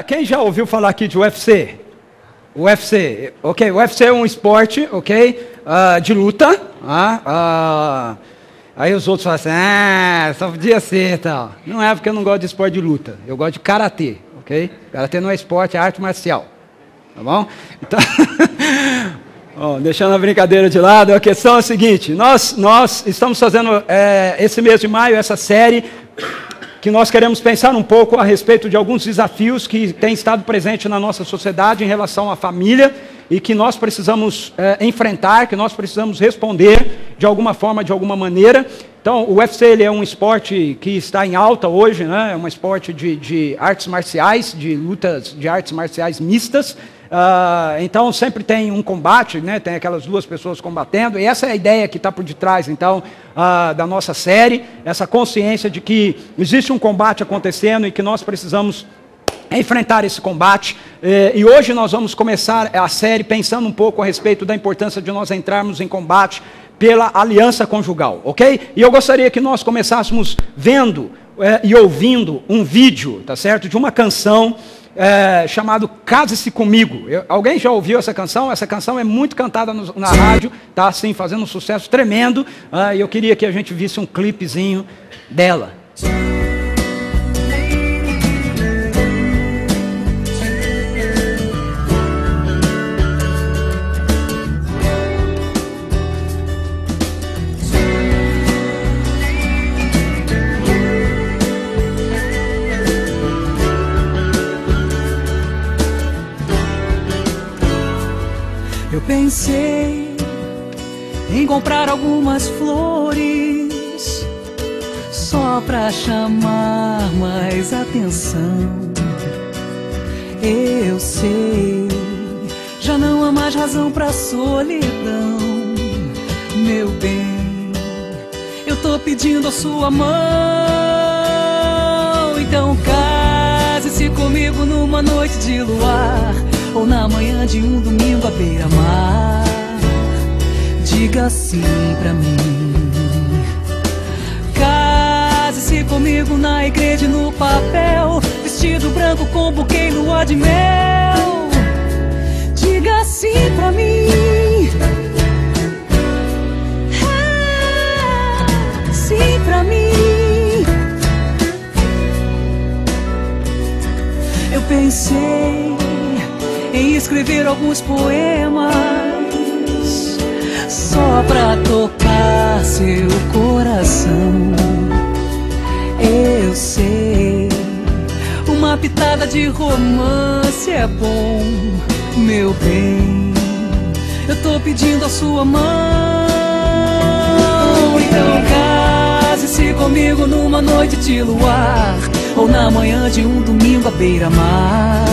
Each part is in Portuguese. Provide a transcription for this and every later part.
Quem já ouviu falar aqui de UFC? UFC, ok? O UFC é um esporte, ok? De luta. Aí os outros falam assim, só podia ser tal. Não é porque eu não gosto de esporte de luta. Eu gosto de karatê, ok? Karatê não é esporte, é arte marcial. Tá bom? Então, deixando a brincadeira de lado, a questão é a seguinte. Nós estamos fazendo esse mês de maio, essa série, que nós queremos pensar um pouco a respeito de alguns desafios que têm estado presentes na nossa sociedade em relação à família e que nós precisamos enfrentar, que nós precisamos responder de alguma forma, de alguma maneira. Então, o UFC ele é um esporte que está em alta hoje, né? É um esporte de artes marciais, de lutas de artes marciais mistas. Então sempre tem um combate, né? Tem aquelas duas pessoas combatendo, e essa é a ideia que está por detrás, então, da nossa série, essa consciência de que existe um combate acontecendo e que nós precisamos enfrentar esse combate. E hoje nós vamos começar a série pensando um pouco a respeito da importância de nós entrarmos em combate pela aliança conjugal, ok? E eu gostaria que nós começássemos vendo e ouvindo um vídeo, tá certo? De uma canção chamado Case-se Comigo. Alguém já ouviu essa canção? Essa canção é muito cantada na rádio, tá assim, fazendo um sucesso tremendo, e eu queria que a gente visse um clipezinho dela. Pensei em comprar algumas flores só pra chamar mais atenção. Eu sei, já não há mais razão pra solidão. Meu bem, eu tô pedindo a sua mão. Então case-se comigo numa noite de luar, ou na manhã de um domingo à beira-mar. Diga sim pra mim. Case-se comigo na igreja e no papel, vestido branco com buquê e lua de mel. Diga sim pra mim. Sim pra mim. Eu pensei em escrever alguns poemas só pra tocar seu coração. Eu sei, uma pitada de romance é bom. Meu bem, eu tô pedindo a sua mão. Então case-se comigo numa noite de luar, ou na manhã de um domingo à beira-mar.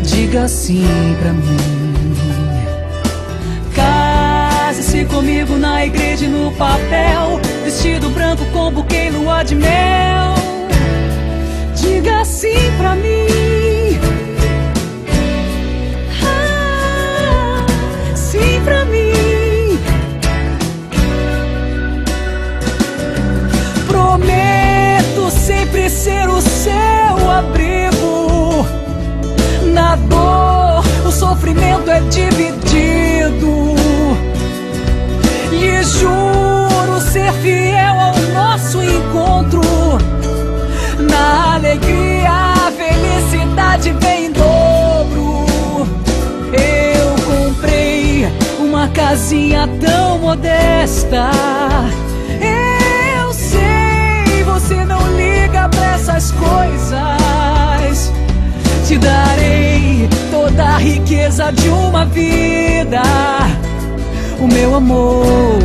Diga sim pra mim. Case-se comigo na igreja e no papel, vestido branco com buquê e lua de mel. Diga sim pra mim. Sim pra mim. Prometo sempre ser o seu abrigo. Na dor, o sofrimento é dividido. E juro ser fiel ao nosso encontro. Na alegria, a felicidade vem em dobro. Eu comprei uma casinha tão modesta. Eu sei, você não liga pra essas coisas. Te darei toda a riqueza de uma vida, o meu amor.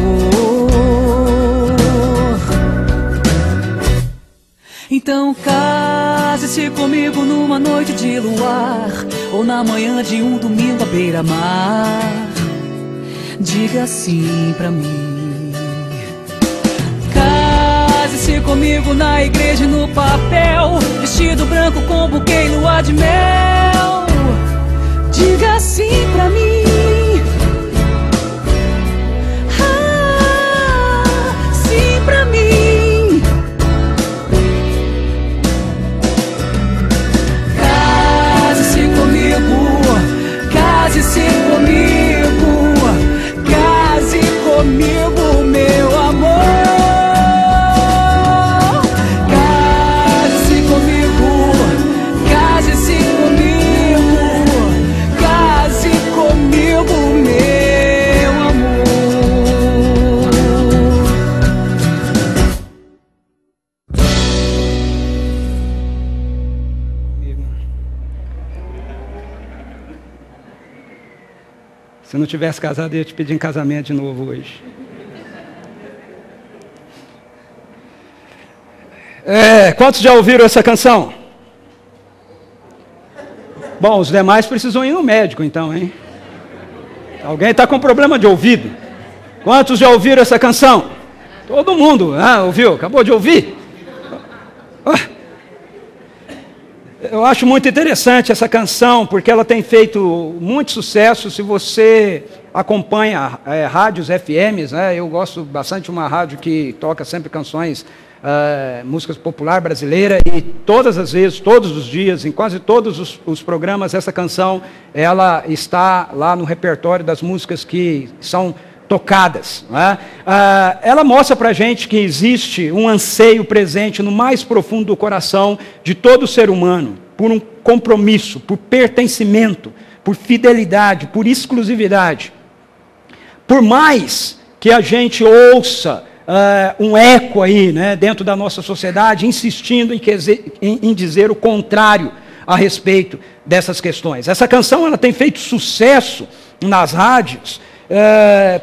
Então case-se comigo numa noite de luar, ou na manhã de um domingo à beira-mar. Diga sim pra mim. Case-se comigo na igreja e no papel, vestido branco com buquê e lua de mel. Diga sim pra mim. Sim pra mim. case comigo, meu amor. Case-se comigo, case-se comigo, case comigo, meu amor. Se não tivesse casado, eu ia te pedir em casamento de novo hoje. Quantos já ouviram essa canção? Bom, os demais precisam ir no médico então, hein? Alguém está com problema de ouvido? Quantos já ouviram essa canção? Todo mundo, ouviu? Acabou de ouvir? Eu acho muito interessante essa canção, porque ela tem feito muito sucesso. Se você acompanha rádios FMs, eu gosto bastante de uma rádio que toca sempre canções, músicas popular brasileira, e todas as vezes, todos os dias, em quase todos os programas, essa canção, ela está lá no repertório das músicas que são tocadas. Ela mostra para a gente que existe um anseio presente no mais profundo do coração de todo ser humano, por um compromisso, por pertencimento, por fidelidade, por exclusividade. Por mais que a gente ouça um eco aí, dentro da nossa sociedade, insistindo em dizer o contrário a respeito dessas questões. Essa canção ela tem feito sucesso nas rádios,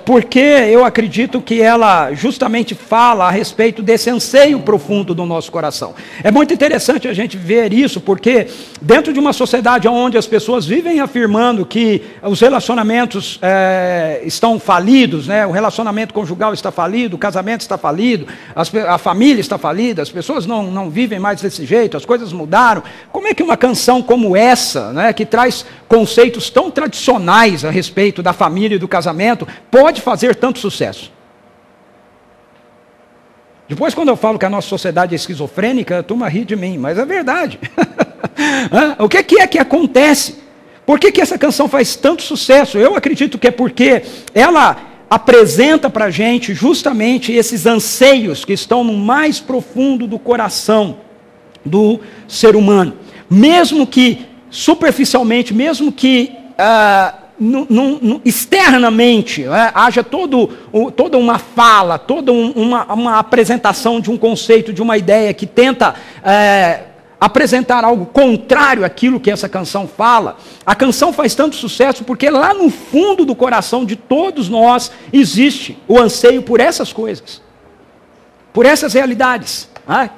porque eu acredito que ela justamente fala a respeito desse anseio profundo do nosso coração. É muito interessante a gente ver isso, porque dentro de uma sociedade onde as pessoas vivem afirmando que os relacionamentos estão falidos, o relacionamento conjugal está falido, o casamento está falido, a família está falida, as pessoas não vivem mais desse jeito, as coisas mudaram. Como é que uma canção como essa, que traz conceitos tão tradicionais a respeito da família e do casamento, pode fazer tanto sucesso? Depois, quando eu falo que a nossa sociedade é esquizofrênica, a turma ri de mim, mas é verdade. O que é que acontece? Por que essa canção faz tanto sucesso? Eu acredito que é porque ela apresenta para a gente justamente esses anseios que estão no mais profundo do coração do ser humano. Mesmo que superficialmente, mesmo que externamente haja toda uma fala, toda uma apresentação de um conceito, de uma ideia que tenta apresentar algo contrário àquilo que essa canção fala, a canção faz tanto sucesso porque lá no fundo do coração de todos nós existe o anseio por essas coisas, por essas realidades,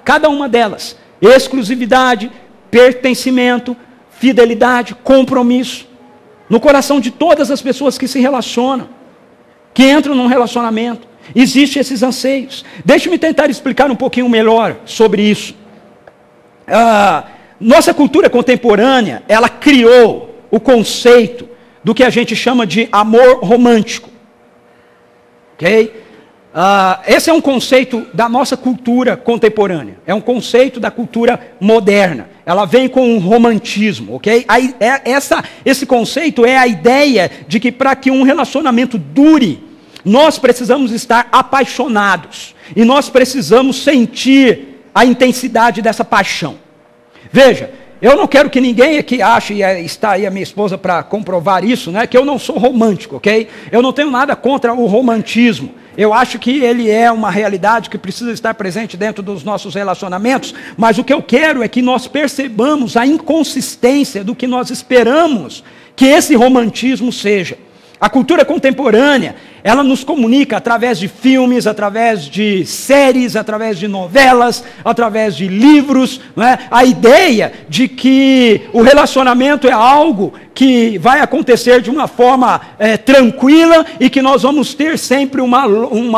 cada uma delas: exclusividade, pertencimento, fidelidade, compromisso. No coração de todas as pessoas que se relacionam, que entram num relacionamento, existem esses anseios. Deixe-me tentar explicar um pouquinho melhor sobre isso. Nossa cultura contemporânea, ela criou o conceito do que a gente chama de amor romântico. Ok? Esse é um conceito da nossa cultura contemporânea, é um conceito da cultura moderna. Ela vem com um romantismo, ok? Esse conceito é a ideia de que para que um relacionamento dure, nós precisamos estar apaixonados, e nós precisamos sentir a intensidade dessa paixão. Veja, eu não quero que ninguém aqui ache, e está aí a minha esposa para comprovar isso, que eu não sou romântico, ok? Eu não tenho nada contra o romantismo. Eu acho que ele é uma realidade que precisa estar presente dentro dos nossos relacionamentos, mas o que eu quero é que nós percebamos a inconsistência do que nós esperamos que esse romantismo seja. A cultura contemporânea, ela nos comunica através de filmes, através de séries, através de novelas, através de livros, a ideia de que o relacionamento é algo que vai acontecer de uma forma tranquila e que nós vamos ter sempre uma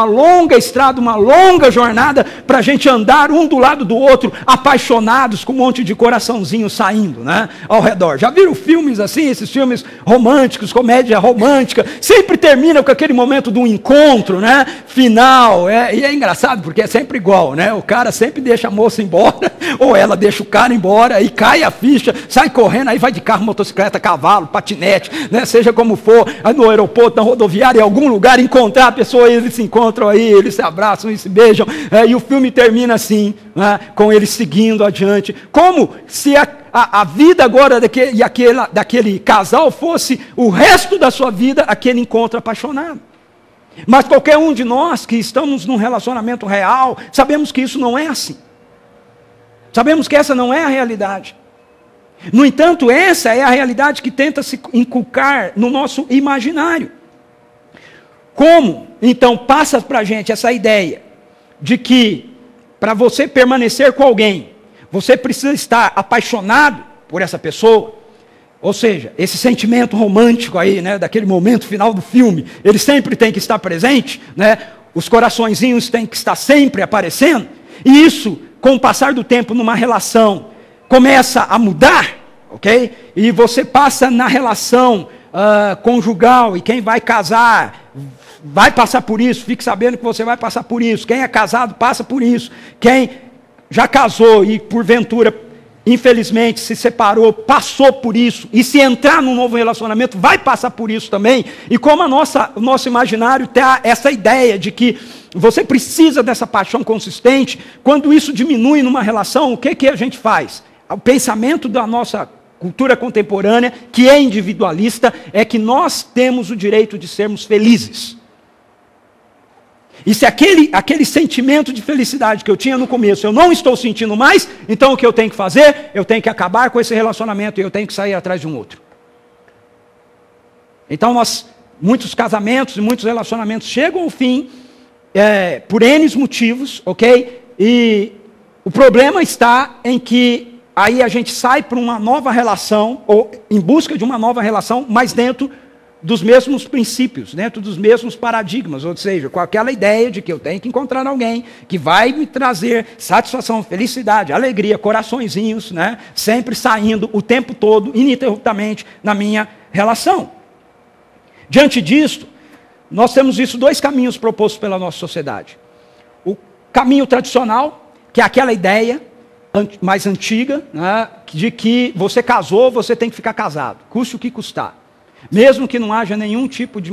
longa estrada, uma longa jornada para a gente andar um do lado do outro, apaixonados, com um monte de coraçãozinho saindo ao redor. Já viram filmes assim, esses filmes românticos, comédia romântica, sempre terminam com aquele momento momento do encontro, né, final, e é engraçado porque é sempre igual, né, o cara sempre deixa a moça embora, ou ela deixa o cara embora, e cai a ficha, sai correndo, aí vai de carro, motocicleta, cavalo, patinete, né, seja como for, no aeroporto, na rodoviária, em algum lugar, encontrar a pessoa, eles se encontram aí, eles se abraçam e se beijam, e o filme termina assim, né, com eles seguindo adiante, como se a vida agora daquele casal fosse o resto da sua vida aquele encontro apaixonado. Mas qualquer um de nós que estamos num relacionamento real, sabemos que isso não é assim. Sabemos que essa não é a realidade. No entanto, essa é a realidade que tenta se inculcar no nosso imaginário. Como, então, passa para a gente essa ideia de que para você permanecer com alguém, você precisa estar apaixonado por essa pessoa, ou seja, esse sentimento romântico aí, né, daquele momento final do filme, ele sempre tem que estar presente, né, os coraçõezinhos têm que estar sempre aparecendo, e isso, com o passar do tempo numa relação, começa a mudar, ok? E você passa na relação conjugal, e quem vai casar vai passar por isso, fique sabendo que você vai passar por isso, quem é casado passa por isso, quem já casou e porventura, infelizmente, se separou, passou por isso, e se entrar num novo relacionamento, vai passar por isso também, e como o nosso imaginário tem essa ideia de que você precisa dessa paixão consistente, quando isso diminui numa relação, o que a gente faz? O pensamento da nossa cultura contemporânea, que é individualista, é que nós temos o direito de sermos felizes. E se aquele sentimento de felicidade que eu tinha no começo, eu não estou sentindo mais, então o que eu tenho que fazer? Eu tenho que acabar com esse relacionamento e eu tenho que sair atrás de um outro. Então muitos casamentos e muitos relacionamentos chegam ao fim por N motivos, ok? E o problema está em que aí a gente sai para uma nova relação, ou em busca de uma nova relação, mas dentro dos mesmos princípios, dentro dos mesmos paradigmas, ou seja, com aquela ideia de que eu tenho que encontrar alguém que vai me trazer satisfação, felicidade, alegria, coraçõezinhos, né? Sempre saindo o tempo todo, ininterruptamente, na minha relação. Diante disto, nós temos visto dois caminhos propostos pela nossa sociedade. O caminho tradicional, que é aquela ideia mais antiga, né, de que você casou, você tem que ficar casado, custe o que custar. Mesmo que não haja nenhum tipo de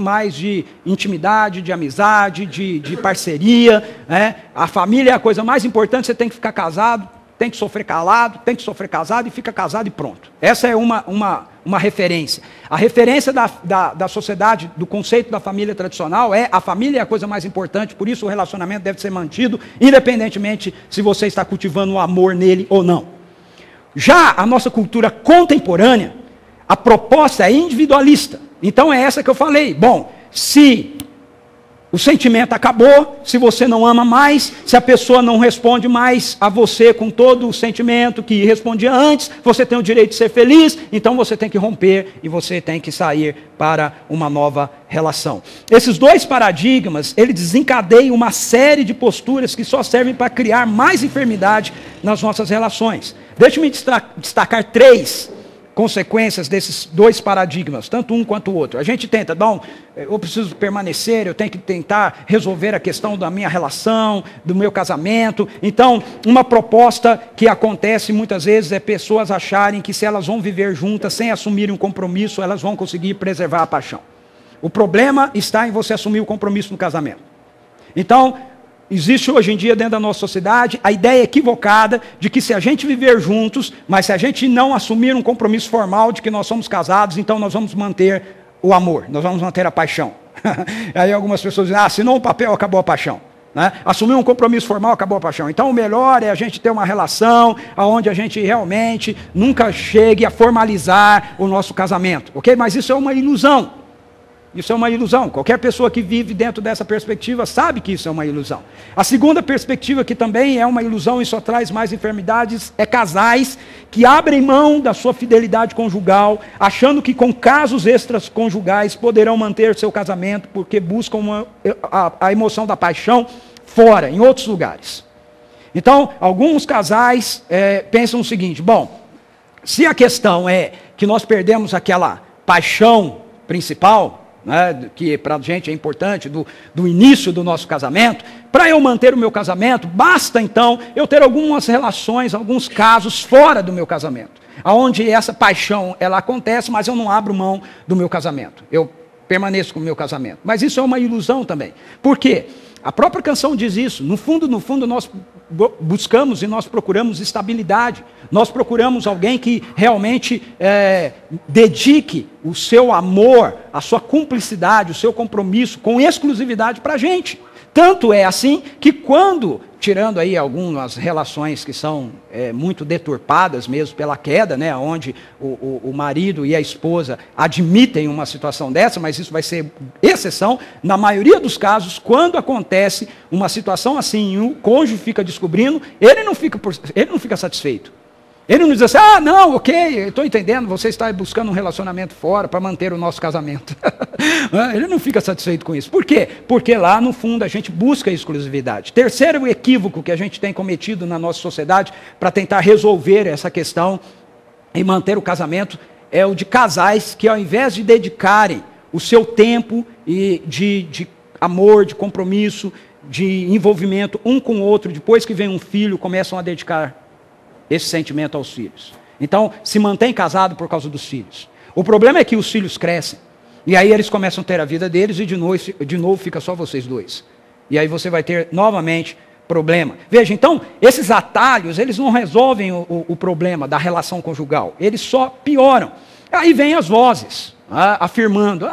intimidade, de amizade, de parceria, né? A família é a coisa mais importante, você tem que ficar casado, tem que sofrer calado, tem que sofrer casado e fica casado e pronto. Essa é uma referência. A referência da sociedade, do conceito da família tradicional a família é a coisa mais importante, por isso o relacionamento deve ser mantido, independentemente se você está cultivando o amor nele ou não. Já a nossa cultura contemporânea, a proposta é individualista. Então é essa que eu falei. Bom, se o sentimento acabou, se você não ama mais, se a pessoa não responde mais a você com todo o sentimento que respondia antes, você tem o direito de ser feliz, então você tem que romper e você tem que sair para uma nova relação. Esses dois paradigmas, eles desencadeiam uma série de posturas que só servem para criar mais enfermidade nas nossas relações. Deixe-me destacar três consequências desses dois paradigmas, tanto um quanto o outro. A gente tenta, eu preciso permanecer, eu tenho que tentar resolver a questão da minha relação, do meu casamento. Então, uma proposta que acontece muitas vezes é pessoas acharem que se elas vão viver juntas sem assumirem um compromisso, elas vão conseguir preservar a paixão. O problema está em você assumir o compromisso no casamento. Então, existe hoje em dia dentro da nossa sociedade a ideia equivocada de que se a gente viver juntos, mas se a gente não assumir um compromisso formal de que nós somos casados, então nós vamos manter o amor, nós vamos manter a paixão. Aí algumas pessoas dizem, assinou um papel, acabou a paixão. Né? Assumir um compromisso formal, acabou a paixão. Então o melhor é a gente ter uma relação onde a gente realmente nunca chegue a formalizar o nosso casamento. Ok? Mas isso é uma ilusão. Isso é uma ilusão. Qualquer pessoa que vive dentro dessa perspectiva sabe que isso é uma ilusão. A segunda perspectiva, que também é uma ilusão e só traz mais enfermidades, é casais que abrem mão da sua fidelidade conjugal, achando que com casos extraconjugais poderão manter seu casamento, porque buscam a emoção da paixão fora, em outros lugares. Então, alguns casais pensam o seguinte, bom, se a questão é que nós perdemos aquela paixão principal, né, que para a gente é importante, do início do nosso casamento, para eu manter o meu casamento, basta então eu ter algumas relações, alguns casos fora do meu casamento, onde essa paixão ela acontece, mas eu não abro mão do meu casamento, eu permaneço com o meu casamento. Mas isso é uma ilusão também. Por quê? A própria canção diz isso. No fundo, nós buscamos e nós procuramos estabilidade. Nós procuramos alguém que realmente dedique o seu amor, a sua cumplicidade, o seu compromisso com exclusividade para a gente. Tanto é assim que quando, tirando aí algumas relações que são muito deturpadas mesmo pela queda, né, onde o marido e a esposa admitem uma situação dessa, mas isso vai ser exceção, na maioria dos casos, quando acontece uma situação assim e o cônjuge fica descobrindo, ele não fica satisfeito. Ele não diz assim, não, ok, estou entendendo, você está buscando um relacionamento fora para manter o nosso casamento. Ele não fica satisfeito com isso. Por quê? Porque lá no fundo a gente busca a exclusividade. Terceiro equívoco que a gente tem cometido na nossa sociedade para tentar resolver essa questão e manter o casamento é o de casais que ao invés de dedicarem o seu tempo de amor, de compromisso, de envolvimento um com o outro, depois que vem um filho, começam a dedicar esse sentimento aos filhos. Então, se mantém casado por causa dos filhos. O problema é que os filhos crescem. E aí eles começam a ter a vida deles e de novo fica só vocês dois. E aí você vai ter novamente problema. Veja, então, esses atalhos, eles não resolvem o problema da relação conjugal. Eles só pioram. Aí vem as vozes, afirmando,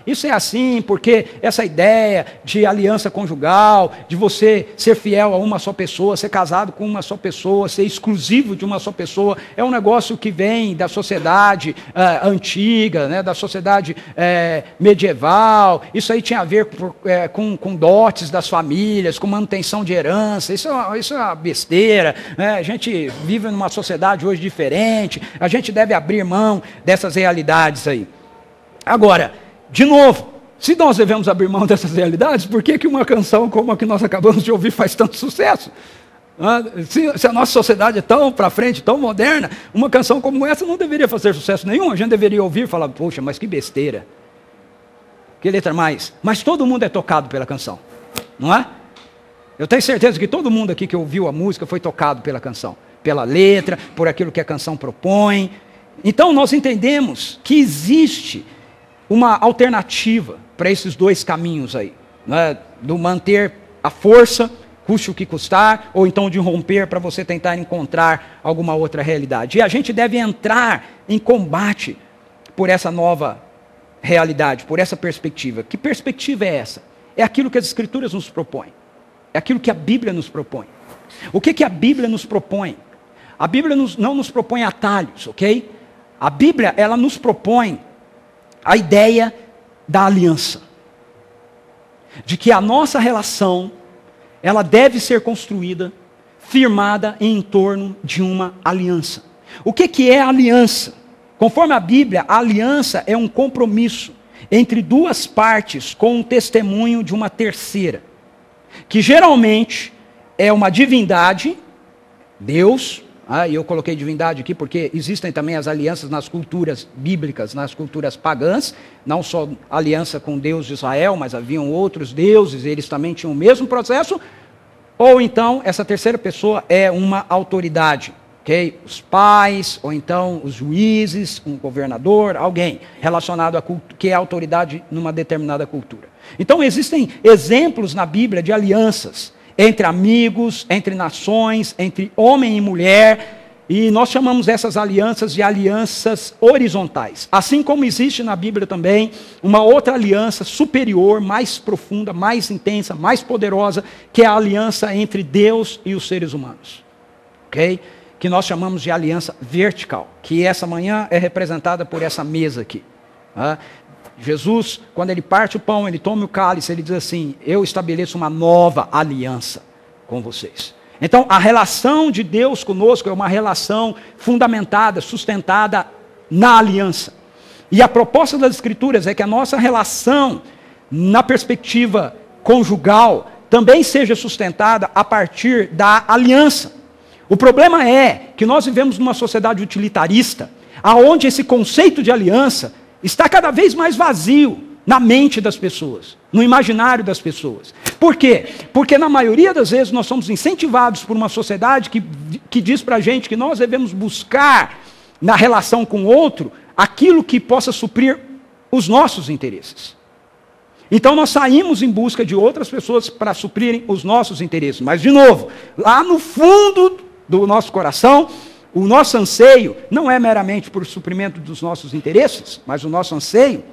isso é assim, porque essa ideia de aliança conjugal, de você ser fiel a uma só pessoa, ser casado com uma só pessoa, ser exclusivo de uma só pessoa, é um negócio que vem da sociedade antiga, né, da sociedade medieval, isso aí tinha a ver com dotes das famílias, com manutenção de herança, isso é uma besteira, né? A gente vive numa sociedade hoje diferente, a gente deve abrir mão dessas realidades aí. Agora, de novo, se nós devemos abrir mão dessas realidades, por que uma canção como a que nós acabamos de ouvir faz tanto sucesso? Se a nossa sociedade é tão para frente, tão moderna, uma canção como essa não deveria fazer sucesso nenhum, a gente deveria ouvir e falar, poxa, mas que besteira, que letra mais. Mas todo mundo é tocado pela canção, não é? Eu tenho certeza que todo mundo aqui que ouviu a música foi tocado pela canção, pela letra, por aquilo que a canção propõe. Então nós entendemos que existe uma alternativa para esses dois caminhos aí, né? Do manter a força, custe o que custar, ou então de romper para você tentar encontrar alguma outra realidade. E a gente deve entrar em combate por essa nova realidade, por essa perspectiva. Que perspectiva é essa? É aquilo que as Escrituras nos propõem. É aquilo que a Bíblia nos propõe. O que a Bíblia nos propõe? A Bíblia não nos propõe atalhos, ok? A Bíblia, ela nos propõe a ideia da aliança. De que a nossa relação, ela deve ser construída, firmada em torno de uma aliança. O que é aliança? Conforme a Bíblia, a aliança é um compromisso entre duas partes com um testemunho de uma terceira. Que geralmente é uma divindade, Deus. E eu coloquei divindade aqui porque existem também as alianças nas culturas bíblicas, nas culturas pagãs, não só aliança com Deus de Israel, mas haviam outros deuses, eles também tinham o mesmo processo. Ou então, essa terceira pessoa é uma autoridade, ok? Os pais, ou então os juízes, um governador, alguém relacionado a que é autoridade numa determinada cultura. Então existem exemplos na Bíblia de alianças, entre amigos, entre nações, entre homem e mulher, e nós chamamos essas alianças de alianças horizontais. Assim como existe na Bíblia também uma outra aliança superior, mais profunda, mais intensa, mais poderosa, que é a aliança entre Deus e os seres humanos. Ok? Que nós chamamos de aliança vertical, que essa manhã é representada por essa mesa aqui. Jesus, quando ele parte o pão, ele toma o cálice, ele diz assim, eu estabeleço uma nova aliança com vocês. Então, a relação de Deus conosco é uma relação fundamentada, sustentada na aliança. E a proposta das Escrituras é que a nossa relação, na perspectiva conjugal, também seja sustentada a partir da aliança. O problema é que nós vivemos numa sociedade utilitarista, onde esse conceito de aliança está cada vez mais vazio, na mente das pessoas, no imaginário das pessoas. Por quê? Porque na maioria das vezes nós somos incentivados por uma sociedade que diz para a gente que nós devemos buscar na relação com o outro aquilo que possa suprir os nossos interesses. Então nós saímos em busca de outras pessoas para suprirem os nossos interesses. Mas, de novo, lá no fundo do nosso coração, o nosso anseio não é meramente por suprimento dos nossos interesses, mas o nosso anseio,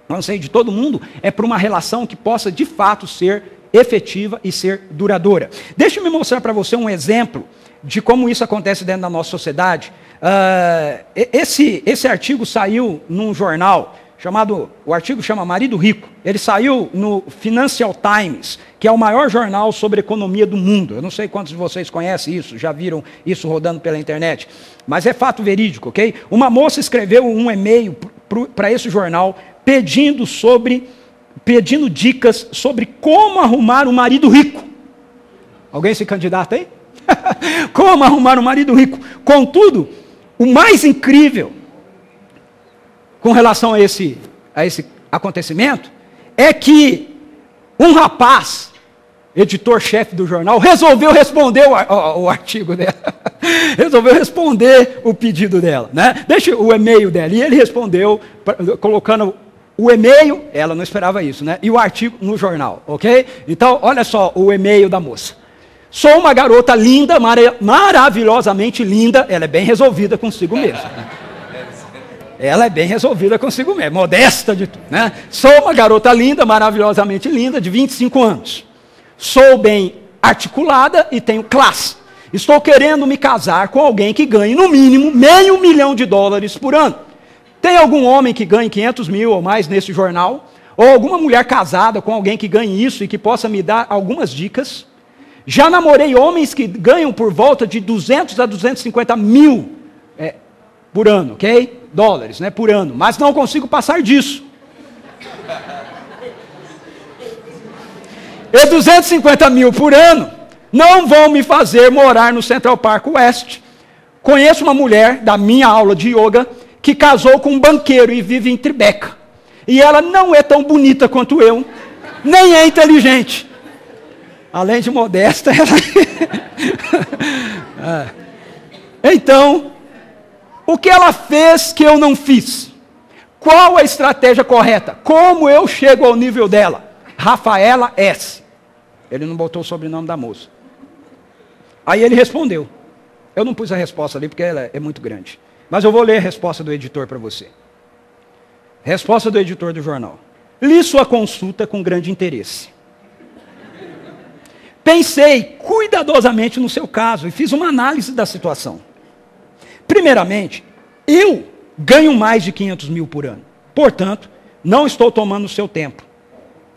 o anseio de todo mundo, é por uma relação que possa de fato ser efetiva e ser duradoura. Deixa-me mostrar para você um exemplo de como isso acontece dentro da nossa sociedade. Esse artigo saiu num jornal o artigo chama Marido Rico. Ele saiu no Financial Times, que é o maior jornal sobre economia do mundo. Eu não sei quantos de vocês conhecem isso, já viram isso rodando pela internet, mas é fato verídico, ok? Uma moça escreveu um e-mail para esse jornal pedindo dicas sobre como arrumar um marido rico. Alguém se candidata aí? Como arrumar um marido rico? Contudo, o mais incrível com relação a esse acontecimento, é que um rapaz, editor-chefe do jornal, resolveu responder o artigo dela. Resolveu responder o pedido dela, né? Deixa o e-mail dela. E ele respondeu, colocando o e-mail, ela não esperava isso, né? E o artigo no jornal, ok? Então, olha só o e-mail da moça. Sou uma garota linda, maravilhosamente linda, ela é bem resolvida consigo mesma. Ela é bem resolvida consigo mesma, modesta de tudo, né? Sou uma garota linda, maravilhosamente linda, de 25 anos. Sou bem articulada e tenho classe. Estou querendo me casar com alguém que ganhe, no mínimo, $500 mil por ano. Tem algum homem que ganhe 500 mil ou mais nesse jornal? Ou alguma mulher casada com alguém que ganhe isso e que possa me dar algumas dicas? Já namorei homens que ganham por volta de 200 a 250 mil por ano, ok? Dólares, né, por ano, mas não consigo passar disso. E 250 mil por ano não vão me fazer morar no Central Park West. Conheço uma mulher da minha aula de yoga que casou com um banqueiro e vive em Tribeca. E ela não é tão bonita quanto eu, nem é inteligente. Além de modesta, ela... Então, o que ela fez que eu não fiz? Qual a estratégia correta? Como eu chego ao nível dela? Rafaela S. Ele não botou o sobrenome da moça. Aí ele respondeu. Eu não pus a resposta ali porque ela é muito grande. Mas eu vou ler a resposta do editor para você. Resposta do editor do jornal. Li sua consulta com grande interesse. Pensei cuidadosamente no seu caso e fiz uma análise da situação. Primeiramente, eu ganho mais de 500 mil por ano. Portanto, não estou tomando o seu tempo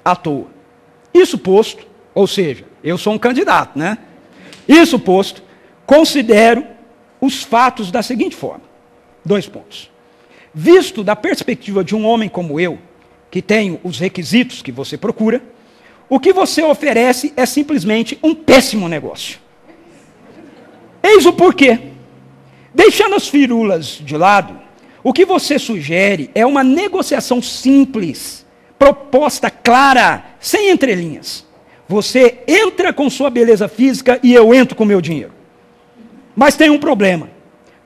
à toa. Isso posto, ou seja, eu sou um candidato, né? Isso posto, considero os fatos da seguinte forma. 2 pontos. Visto da perspectiva de um homem como eu, que tenho os requisitos que você procura, o que você oferece é simplesmente um péssimo negócio. Eis o porquê. Deixando as firulas de lado, o que você sugere é uma negociação simples, proposta clara, sem entrelinhas. Você entra com sua beleza física e eu entro com meu dinheiro. Mas tem um problema.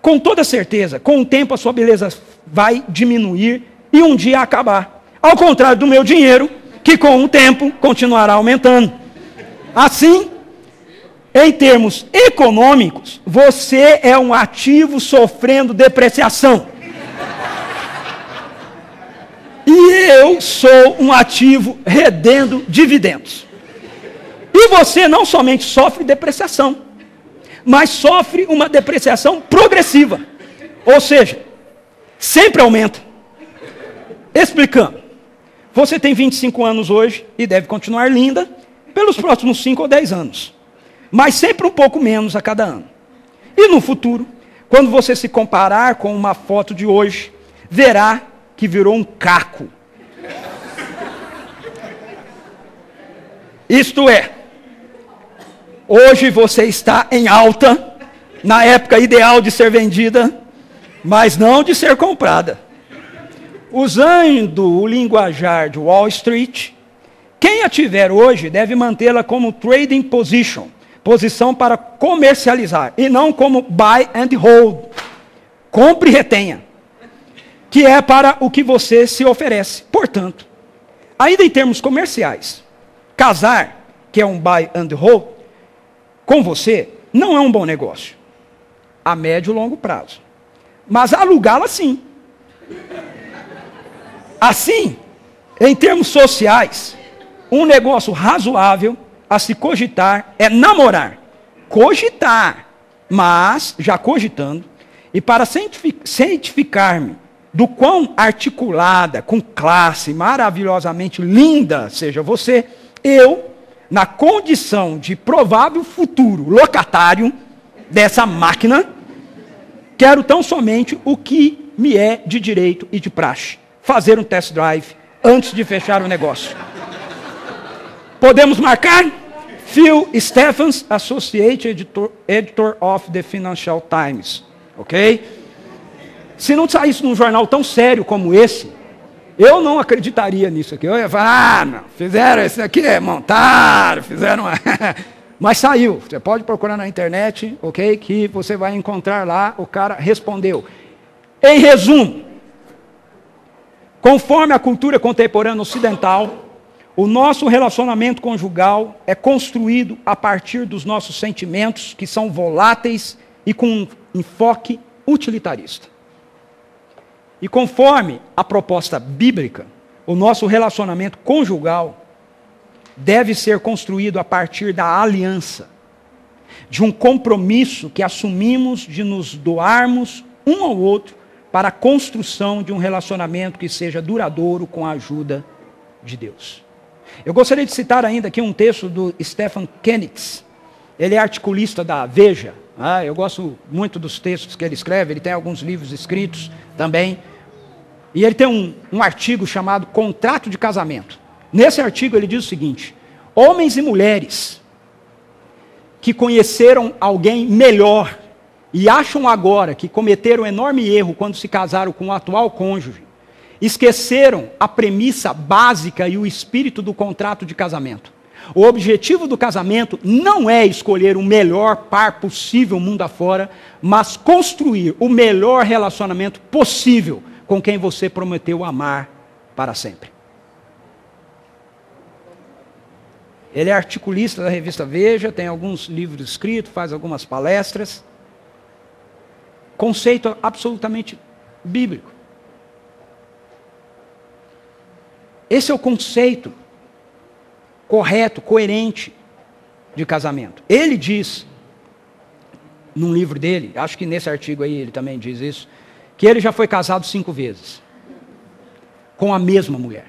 Com toda certeza, com o tempo a sua beleza vai diminuir e um dia acabar. Ao contrário do meu dinheiro, que com o tempo continuará aumentando. Assim, em termos econômicos, você é um ativo sofrendo depreciação. E eu sou um ativo rendendo dividendos. E você não somente sofre depreciação, mas sofre uma depreciação progressiva. Ou seja, sempre aumenta. Explicando. Você tem 25 anos hoje e deve continuar linda pelos próximos 5 ou 10 anos. Mas sempre um pouco menos a cada ano. E no futuro, quando você se comparar com uma foto de hoje, verá que virou um caco. Isto é, hoje você está em alta, na época ideal de ser vendida, mas não de ser comprada. Usando o linguajar de Wall Street, quem a tiver hoje deve mantê-la como trading position, posição para comercializar, e não como buy and hold, compre e retenha, que é para o que você se oferece. Portanto, ainda em termos comerciais, casar, que é um buy and hold, com você, não é um bom negócio, a médio e longo prazo. Mas alugá-la sim. Assim, em termos sociais, um negócio razoável a se cogitar é namorar. Cogitar, mas já cogitando, e para cientificar-me do quão articulada, com classe, maravilhosamente linda seja você, eu, na condição de provável futuro locatário dessa máquina, quero tão somente o que me é de direito e de praxe: fazer um test drive antes de fechar o negócio. Podemos marcar? Phil Stephens, Associate Editor of the Financial Times. Ok? Se não saísse num jornal tão sério como esse, eu não acreditaria nisso aqui. Eu ia falar, não, fizeram isso aqui, montaram, fizeram... Mas saiu. Você pode procurar na internet, ok? Que você vai encontrar lá, o cara respondeu. Em resumo, conforme a cultura contemporânea ocidental, o nosso relacionamento conjugal é construído a partir dos nossos sentimentos, que são voláteis e com um enfoque utilitarista. E conforme a proposta bíblica, o nosso relacionamento conjugal deve ser construído a partir da aliança, de um compromisso que assumimos de nos doarmos um ao outro para a construção de um relacionamento que seja duradouro com a ajuda de Deus. Eu gostaria de citar ainda aqui um texto do Stephen Kennix. Ele é articulista da Veja. Eu gosto muito dos textos que ele escreve, ele tem alguns livros escritos também. E ele tem um artigo chamado Contrato de Casamento. Nesse artigo ele diz o seguinte: homens e mulheres que conheceram alguém melhor e acham agora que cometeram um enorme erro quando se casaram com o atual cônjuge, esqueceram a premissa básica e o espírito do contrato de casamento. O objetivo do casamento não é escolher o melhor par possível mundo afora, mas construir o melhor relacionamento possível com quem você prometeu amar para sempre. Ele é articulista da revista Veja, tem alguns livros escritos, faz algumas palestras. Conceito absolutamente bíblico. Esse é o conceito correto, coerente de casamento. Ele diz, num livro dele, acho que nesse artigo aí ele também diz isso, que ele já foi casado 5 vezes, com a mesma mulher.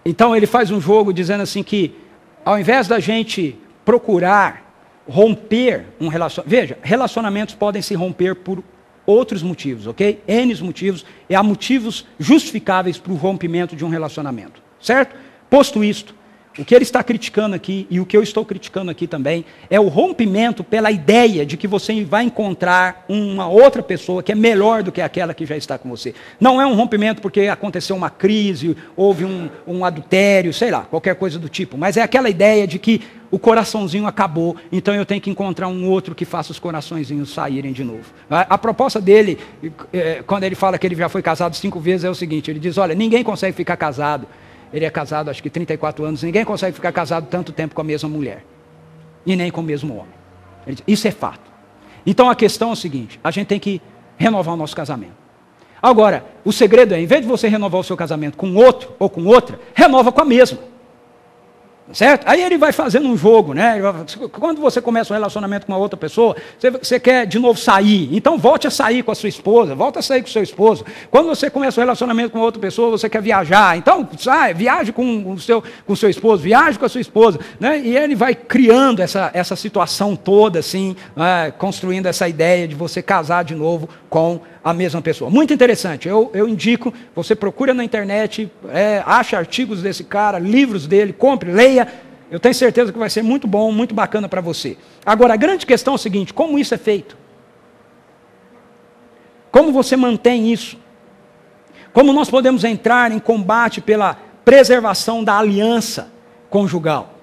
Então ele faz um jogo dizendo assim que, ao invés da gente procurar romper um relacionamento, veja, relacionamentos podem se romper por outros motivos, ok? N motivos, e há motivos justificáveis para o rompimento de um relacionamento. Certo? Posto isto, o que ele está criticando aqui, e o que eu estou criticando aqui também, é o rompimento pela ideia de que você vai encontrar uma outra pessoa que é melhor do que aquela que já está com você. Não é um rompimento porque aconteceu uma crise, houve um adultério, sei lá, qualquer coisa do tipo, mas é aquela ideia de que o coraçãozinho acabou, então eu tenho que encontrar um outro que faça os coraçõezinhos saírem de novo. A proposta dele, quando ele fala que ele já foi casado 5 vezes, é o seguinte: ele diz, olha, ninguém consegue ficar casado. Ele é casado, acho que 34 anos. Ninguém consegue ficar casado tanto tempo com a mesma mulher. E nem com o mesmo homem. Ele diz, isso é fato. Então a questão é o seguinte: a gente tem que renovar o nosso casamento. Agora, o segredo é, em vez de você renovar o seu casamento com outro ou com outra, renova com a mesma. Certo? Aí ele vai fazendo um jogo, né? Quando você começa um relacionamento com uma outra pessoa, você quer de novo sair. Então volte a sair com a sua esposa, volta a sair com o seu esposo. Quando você começa um relacionamento com outra pessoa, você quer viajar. Então sai, viaje com o seu esposo, viaje com a sua esposa. Né? E ele vai criando essa situação toda, assim, construindo essa ideia de você casar de novo com a mesma pessoa. Muito interessante. Eu indico, você procura na internet, acha artigos desse cara, livros dele, compre, leia. Eu tenho certeza que vai ser muito bom, muito bacana para você. Agora, a grande questão é o seguinte: como isso é feito? Como você mantém isso? Como nós podemos entrar em combate pela preservação da aliança conjugal?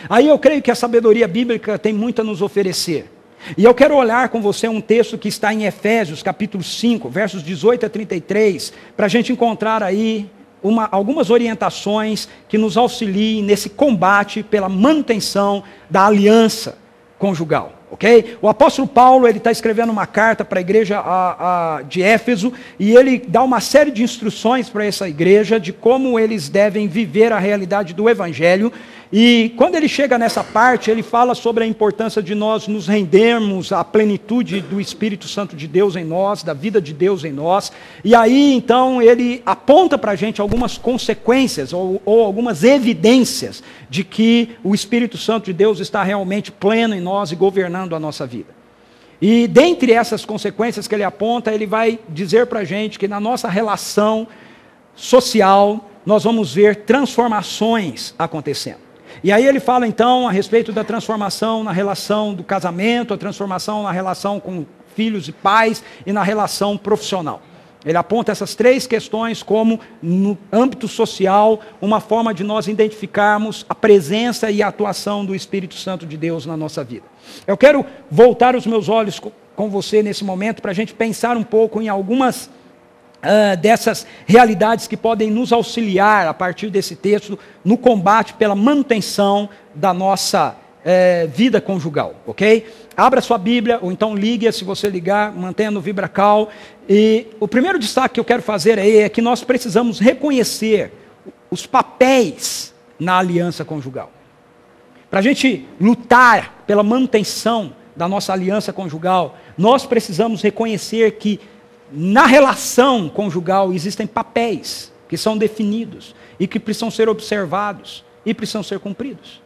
Aí eu creio que a sabedoria bíblica tem muito a nos oferecer. E eu quero olhar com você um texto que está em Efésios, capítulo 5, versos 18 a 33, para a gente encontrar aí algumas orientações que nos auxiliem nesse combate pela manutenção da aliança conjugal. Okay? O apóstolo Paulo ele está escrevendo uma carta para a igreja de Éfeso e ele dá uma série de instruções para essa igreja de como eles devem viver a realidade do evangelho. E quando ele chega nessa parte, ele fala sobre a importância de nós nos rendermos à plenitude do Espírito Santo de Deus em nós, da vida de Deus em nós. E aí, então, ele aponta para a gente algumas consequências ou algumas evidências de que o Espírito Santo de Deus está realmente pleno em nós e governando a nossa vida. E dentre essas consequências que ele aponta, ele vai dizer para a gente que na nossa relação social, nós vamos ver transformações acontecendo. E aí ele fala então a respeito da transformação na relação do casamento, a transformação na relação com filhos e pais e na relação profissional. Ele aponta essas três questões como, no âmbito social, uma forma de nós identificarmos a presença e a atuação do Espírito Santo de Deus na nossa vida. Eu quero voltar os meus olhos com você nesse momento para a gente pensar um pouco em algumas dessas realidades que podem nos auxiliar a partir desse texto no combate pela manutenção da nossa vida conjugal, ok? Abra sua Bíblia, ou então ligue-a, se você ligar, mantenha no VibraCal. E o primeiro destaque que eu quero fazer aí é que nós precisamos reconhecer os papéis na aliança conjugal. Para a gente lutar pela manutenção da nossa aliança conjugal, nós precisamos reconhecer que na relação conjugal existem papéis que são definidos e que precisam ser observados e precisam ser cumpridos.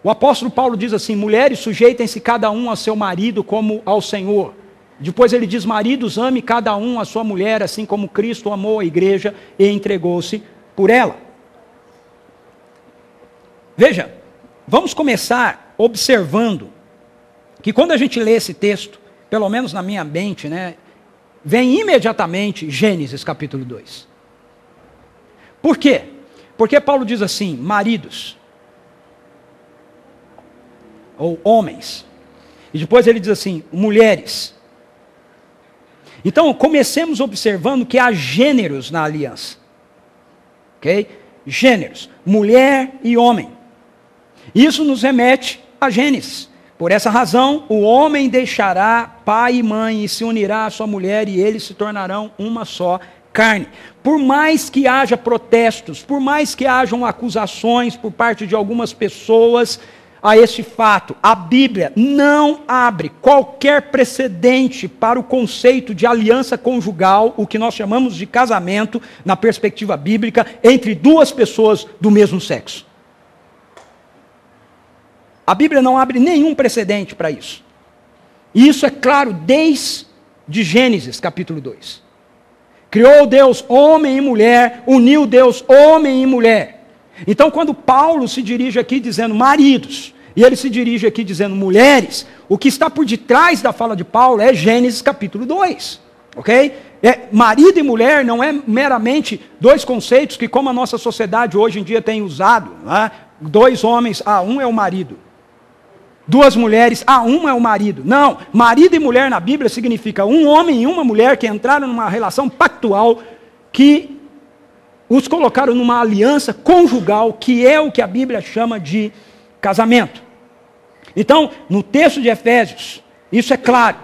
O apóstolo Paulo diz assim: mulheres, sujeitem-se cada um ao seu marido como ao Senhor. Depois ele diz: maridos, ame cada um a sua mulher, assim como Cristo amou a igreja e entregou-se por ela. Veja, vamos começar observando que quando a gente lê esse texto, pelo menos na minha mente, vem imediatamente Gênesis capítulo 2. Por quê? Porque Paulo diz assim: maridos, ou homens, e depois ele diz assim: mulheres. Então comecemos observando que há gêneros na aliança, ok? Gêneros, mulher e homem. Isso nos remete a Gênesis. Por essa razão, o homem deixará pai e mãe e se unirá à sua mulher e eles se tornarão uma só carne. Por mais que haja protestos, por mais que hajam acusações por parte de algumas pessoas a este fato, a Bíblia não abre qualquer precedente para o conceito de aliança conjugal, o que nós chamamos de casamento, na perspectiva bíblica, entre duas pessoas do mesmo sexo. A Bíblia não abre nenhum precedente para isso. E isso é claro desde Gênesis capítulo 2. Criou Deus homem e mulher, uniu Deus homem e mulher. Então quando Paulo se dirige aqui dizendo maridos, e ele se dirige aqui dizendo mulheres, o que está por detrás da fala de Paulo é Gênesis capítulo 2. Ok? Marido e mulher não é meramente dois conceitos que, como a nossa sociedade hoje em dia tem usado, dois homens, um é o marido. Duas mulheres, um é o marido. Não, marido e mulher na Bíblia significa um homem e uma mulher que entraram numa relação pactual, que os colocaram numa aliança conjugal, que é o que a Bíblia chama de casamento. Então, no texto de Efésios, isso é claro.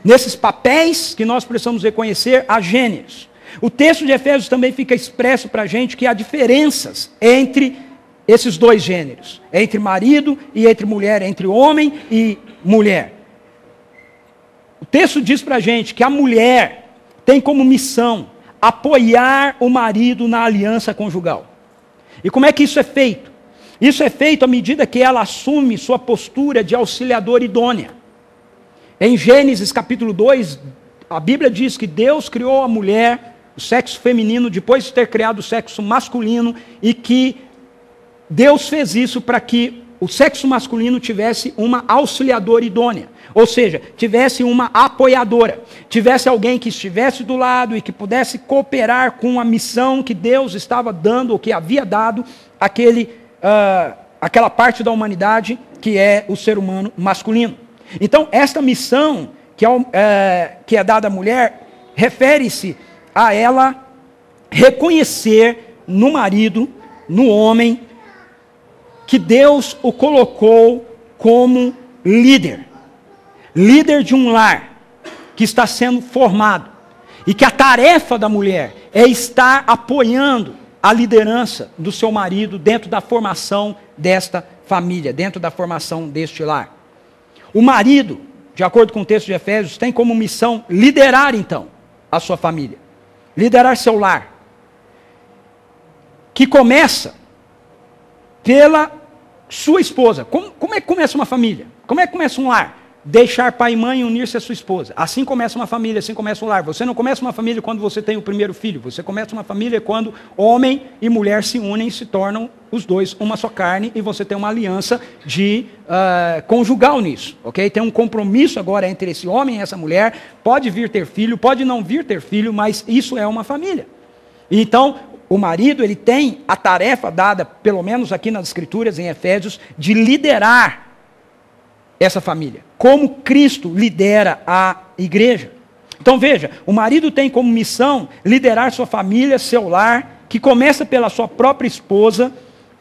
Nesses papéis que nós precisamos reconhecer, há gêneros. O texto de Efésios também fica expresso para a gente que há diferenças entre esses dois gêneros, entre marido e entre mulher, entre homem e mulher. O texto diz para a gente que a mulher tem como missão apoiar o marido na aliança conjugal. E como é que isso é feito? Isso é feito à medida que ela assume sua postura de auxiliadora idônea. Em Gênesis capítulo 2, a Bíblia diz que Deus criou a mulher, o sexo feminino, depois de ter criado o sexo masculino, e que Deus fez isso para que o sexo masculino tivesse uma auxiliadora idônea, ou seja, tivesse uma apoiadora, tivesse alguém que estivesse do lado e que pudesse cooperar com a missão que Deus estava dando, ou que havia dado aquela parte da humanidade que é o ser humano masculino. Então, esta missão que é dada à mulher, refere-se a ela reconhecer no marido, no homem, que Deus o colocou como líder de um lar que está sendo formado, e que a tarefa da mulher é estar apoiando a liderança do seu marido dentro da formação desta família, dentro da formação deste lar. O marido, de acordo com o texto de Efésios, tem como missão liderar então a sua família, liderar seu lar, que começa pela sua esposa. Como é que começa uma família? Como é que começa um lar? Deixar pai e mãe e unir-se à sua esposa. Assim começa uma família, assim começa um lar. Você não começa uma família quando você tem o primeiro filho. Você começa uma família quando homem e mulher se unem e se tornam os dois uma só carne, e você tem uma aliança conjugal nisso, ok? Tem um compromisso agora entre esse homem e essa mulher. Pode vir ter filho, pode não vir ter filho, mas isso é uma família. Então, o marido, ele tem a tarefa dada, pelo menos aqui nas Escrituras, em Efésios, de liderar essa família, como Cristo lidera a igreja. Então veja, o marido tem como missão liderar sua família, seu lar, que começa pela sua própria esposa,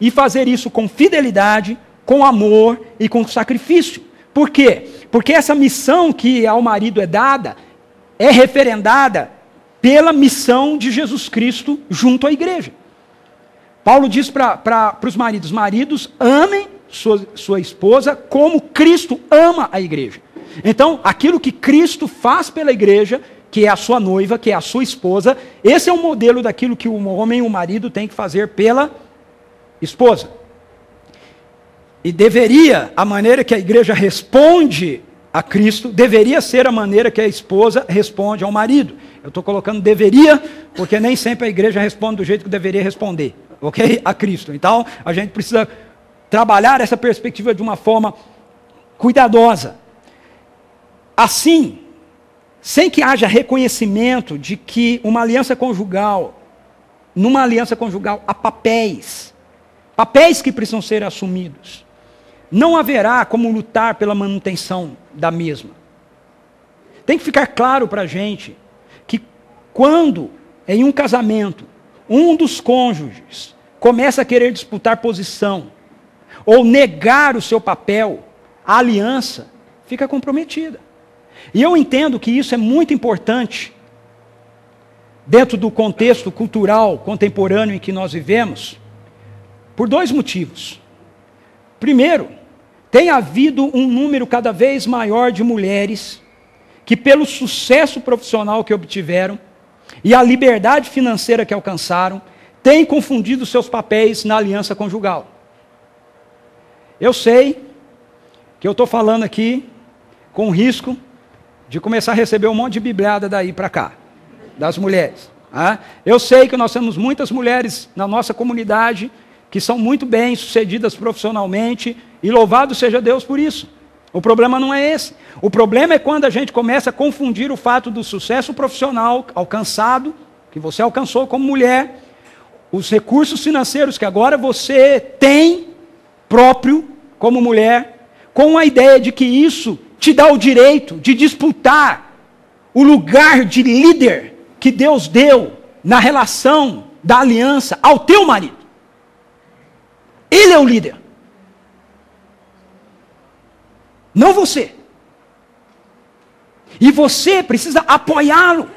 e fazer isso com fidelidade, com amor e com sacrifício. Por quê? Porque essa missão que ao marido é dada, é referendada pela missão de Jesus Cristo junto à igreja. Paulo diz para os maridos: maridos, amem sua esposa como Cristo ama a igreja. Então, aquilo que Cristo faz pela igreja, que é a sua noiva, que é a sua esposa, esse é o modelo daquilo que o homem, o marido, tem que fazer pela esposa. E deveria, a maneira que a igreja responde a Cristo, deveria ser a maneira que a esposa responde ao marido. Eu estou colocando deveria, porque nem sempre a igreja responde do jeito que deveria responder, ok? A Cristo. Então, a gente precisa trabalhar essa perspectiva de uma forma cuidadosa. Assim, sem que haja reconhecimento de que numa aliança conjugal há papéis que precisam ser assumidos, não haverá como lutar pela manutenção da mesma. Tem que ficar claro para a gente que quando em um casamento um dos cônjuges começa a querer disputar posição ou negar o seu papel, a aliança fica comprometida. E eu entendo que isso é muito importante dentro do contexto cultural contemporâneo em que nós vivemos, por dois motivos. Primeiro, tem havido um número cada vez maior de mulheres que, pelo sucesso profissional que obtiveram e a liberdade financeira que alcançaram, têm confundido seus papéis na aliança conjugal. Eu sei que eu estou falando aqui com risco de começar a receber um monte de bibliada daí para cá, das mulheres. Eu sei que nós temos muitas mulheres na nossa comunidade que são muito bem sucedidas profissionalmente, e louvado seja Deus por isso. O problema não é esse. O problema é quando a gente começa a confundir o fato do sucesso profissional alcançado, que você alcançou como mulher, os recursos financeiros que agora você tem próprio como mulher, com a ideia de que isso te dá o direito de disputar o lugar de líder que Deus deu na relação da aliança ao teu marido. Ele é o líder. Não você. E você precisa apoiá-lo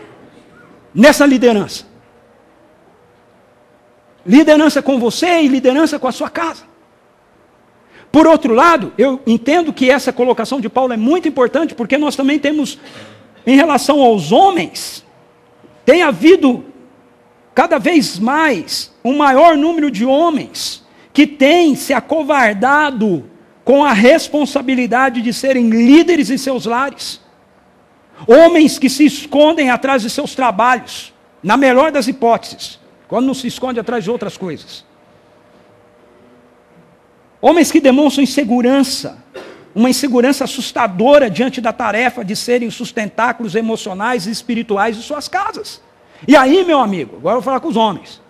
nessa liderança. Liderança com você e liderança com a sua casa. Por outro lado, eu entendo que essa colocação de Paulo é muito importante, porque nós também temos, em relação aos homens, tem havido cada vez mais um maior número de homens que têm se acovardado com a responsabilidade de serem líderes em seus lares. Homens que se escondem atrás de seus trabalhos, na melhor das hipóteses, quando não se esconde atrás de outras coisas. Homens que demonstram insegurança, uma insegurança assustadora diante da tarefa de serem os sustentáculos emocionais e espirituais de suas casas. E aí, meu amigo, agora eu vou falar com os homens.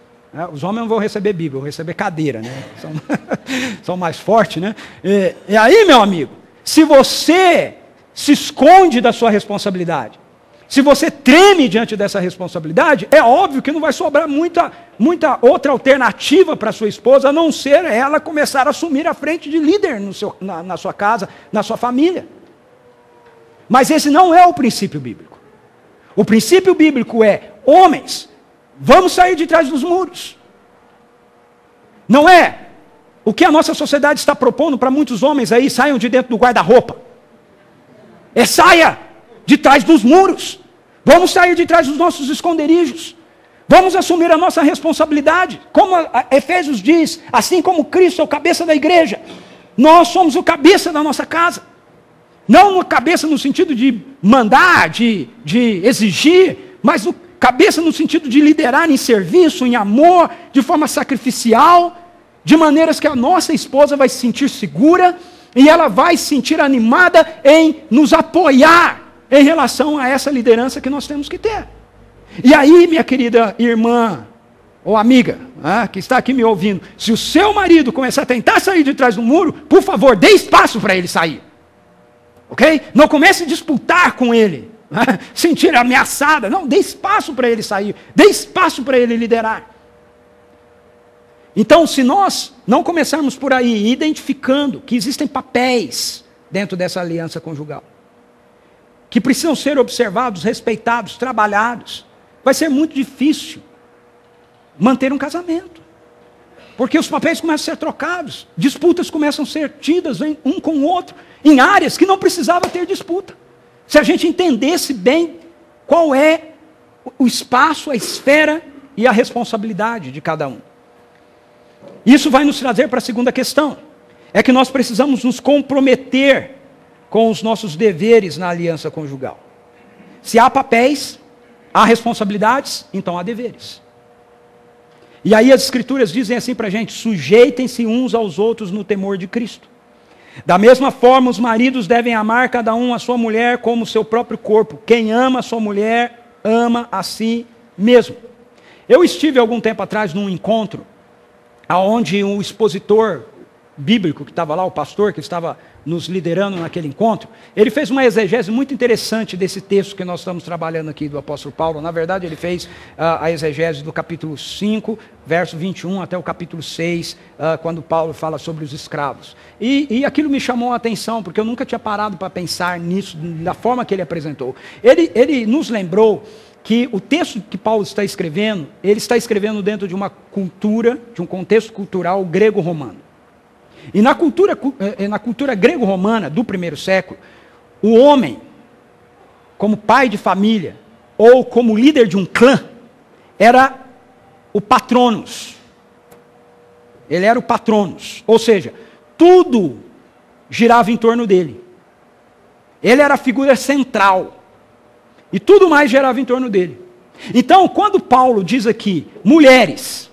Os homens não vão receber Bíblia, vão receber cadeira, né? São mais fortes, né? E aí, meu amigo, se você se esconde da sua responsabilidade, se você treme diante dessa responsabilidade, é óbvio que não vai sobrar muita outra alternativa para sua esposa, a não ser ela começar a assumir a frente de líder na sua casa, na sua família. Mas esse não é o princípio bíblico. O princípio bíblico é: homens, vamos sair de trás dos muros. Não é o que a nossa sociedade está propondo para muitos homens aí: saiam de dentro do guarda-roupa. É: saia de trás dos muros. Vamos sair de trás dos nossos esconderijos. Vamos assumir a nossa responsabilidade. Como Efésios diz, assim como Cristo é o cabeça da igreja, nós somos o cabeça da nossa casa. Não uma cabeça no sentido de mandar, de exigir, mas o cabeça no sentido de liderar em serviço, em amor, de forma sacrificial, de maneiras que a nossa esposa vai se sentir segura e ela vai se sentir animada em nos apoiar em relação a essa liderança que nós temos que ter. E aí, minha querida irmã ou amiga, que está aqui me ouvindo, se o seu marido começar a tentar sair de trás do muro, por favor, dê espaço para ele sair. Ok? Não comece a disputar com ele, sentir ameaçada. Não, dê espaço para ele sair, dê espaço para ele liderar. Então, se nós não começarmos por aí, identificando que existem papéis dentro dessa aliança conjugal, que precisam ser observados, respeitados, trabalhados, vai ser muito difícil manter um casamento. Porque os papéis começam a ser trocados, disputas começam a ser tidas um com o outro, em áreas que não precisava ter disputa. Se a gente entendesse bem qual é o espaço, a esfera e a responsabilidade de cada um. Isso vai nos trazer para a segunda questão. É que nós precisamos nos comprometer com os nossos deveres na aliança conjugal. Se há papéis, há responsabilidades, então há deveres. E aí as escrituras dizem assim para a gente: sujeitem-se uns aos outros no temor de Cristo. Da mesma forma, os maridos devem amar cada um a sua mulher como o seu próprio corpo. Quem ama a sua mulher, ama a si mesmo. Eu estive algum tempo atrás num encontro, onde um expositor bíblico que estava lá, o pastor que estava nos liderando naquele encontro, ele fez uma exegese muito interessante desse texto que nós estamos trabalhando aqui do apóstolo Paulo. Na verdade, ele fez a exegese do capítulo 5, verso 21 até o capítulo 6, quando Paulo fala sobre os escravos. E aquilo me chamou a atenção, porque eu nunca tinha parado para pensar nisso, da forma que ele apresentou. Ele nos lembrou que o texto que Paulo está escrevendo, ele está escrevendo dentro de uma cultura, de um contexto cultural grego-romano. E na cultura grego-romana do primeiro século, o homem, como pai de família, ou como líder de um clã, era o patronos. Ele era o patronos, ou seja, tudo girava em torno dele. Ele era a figura central, e tudo mais girava em torno dele. Então, quando Paulo diz aqui, mulheres,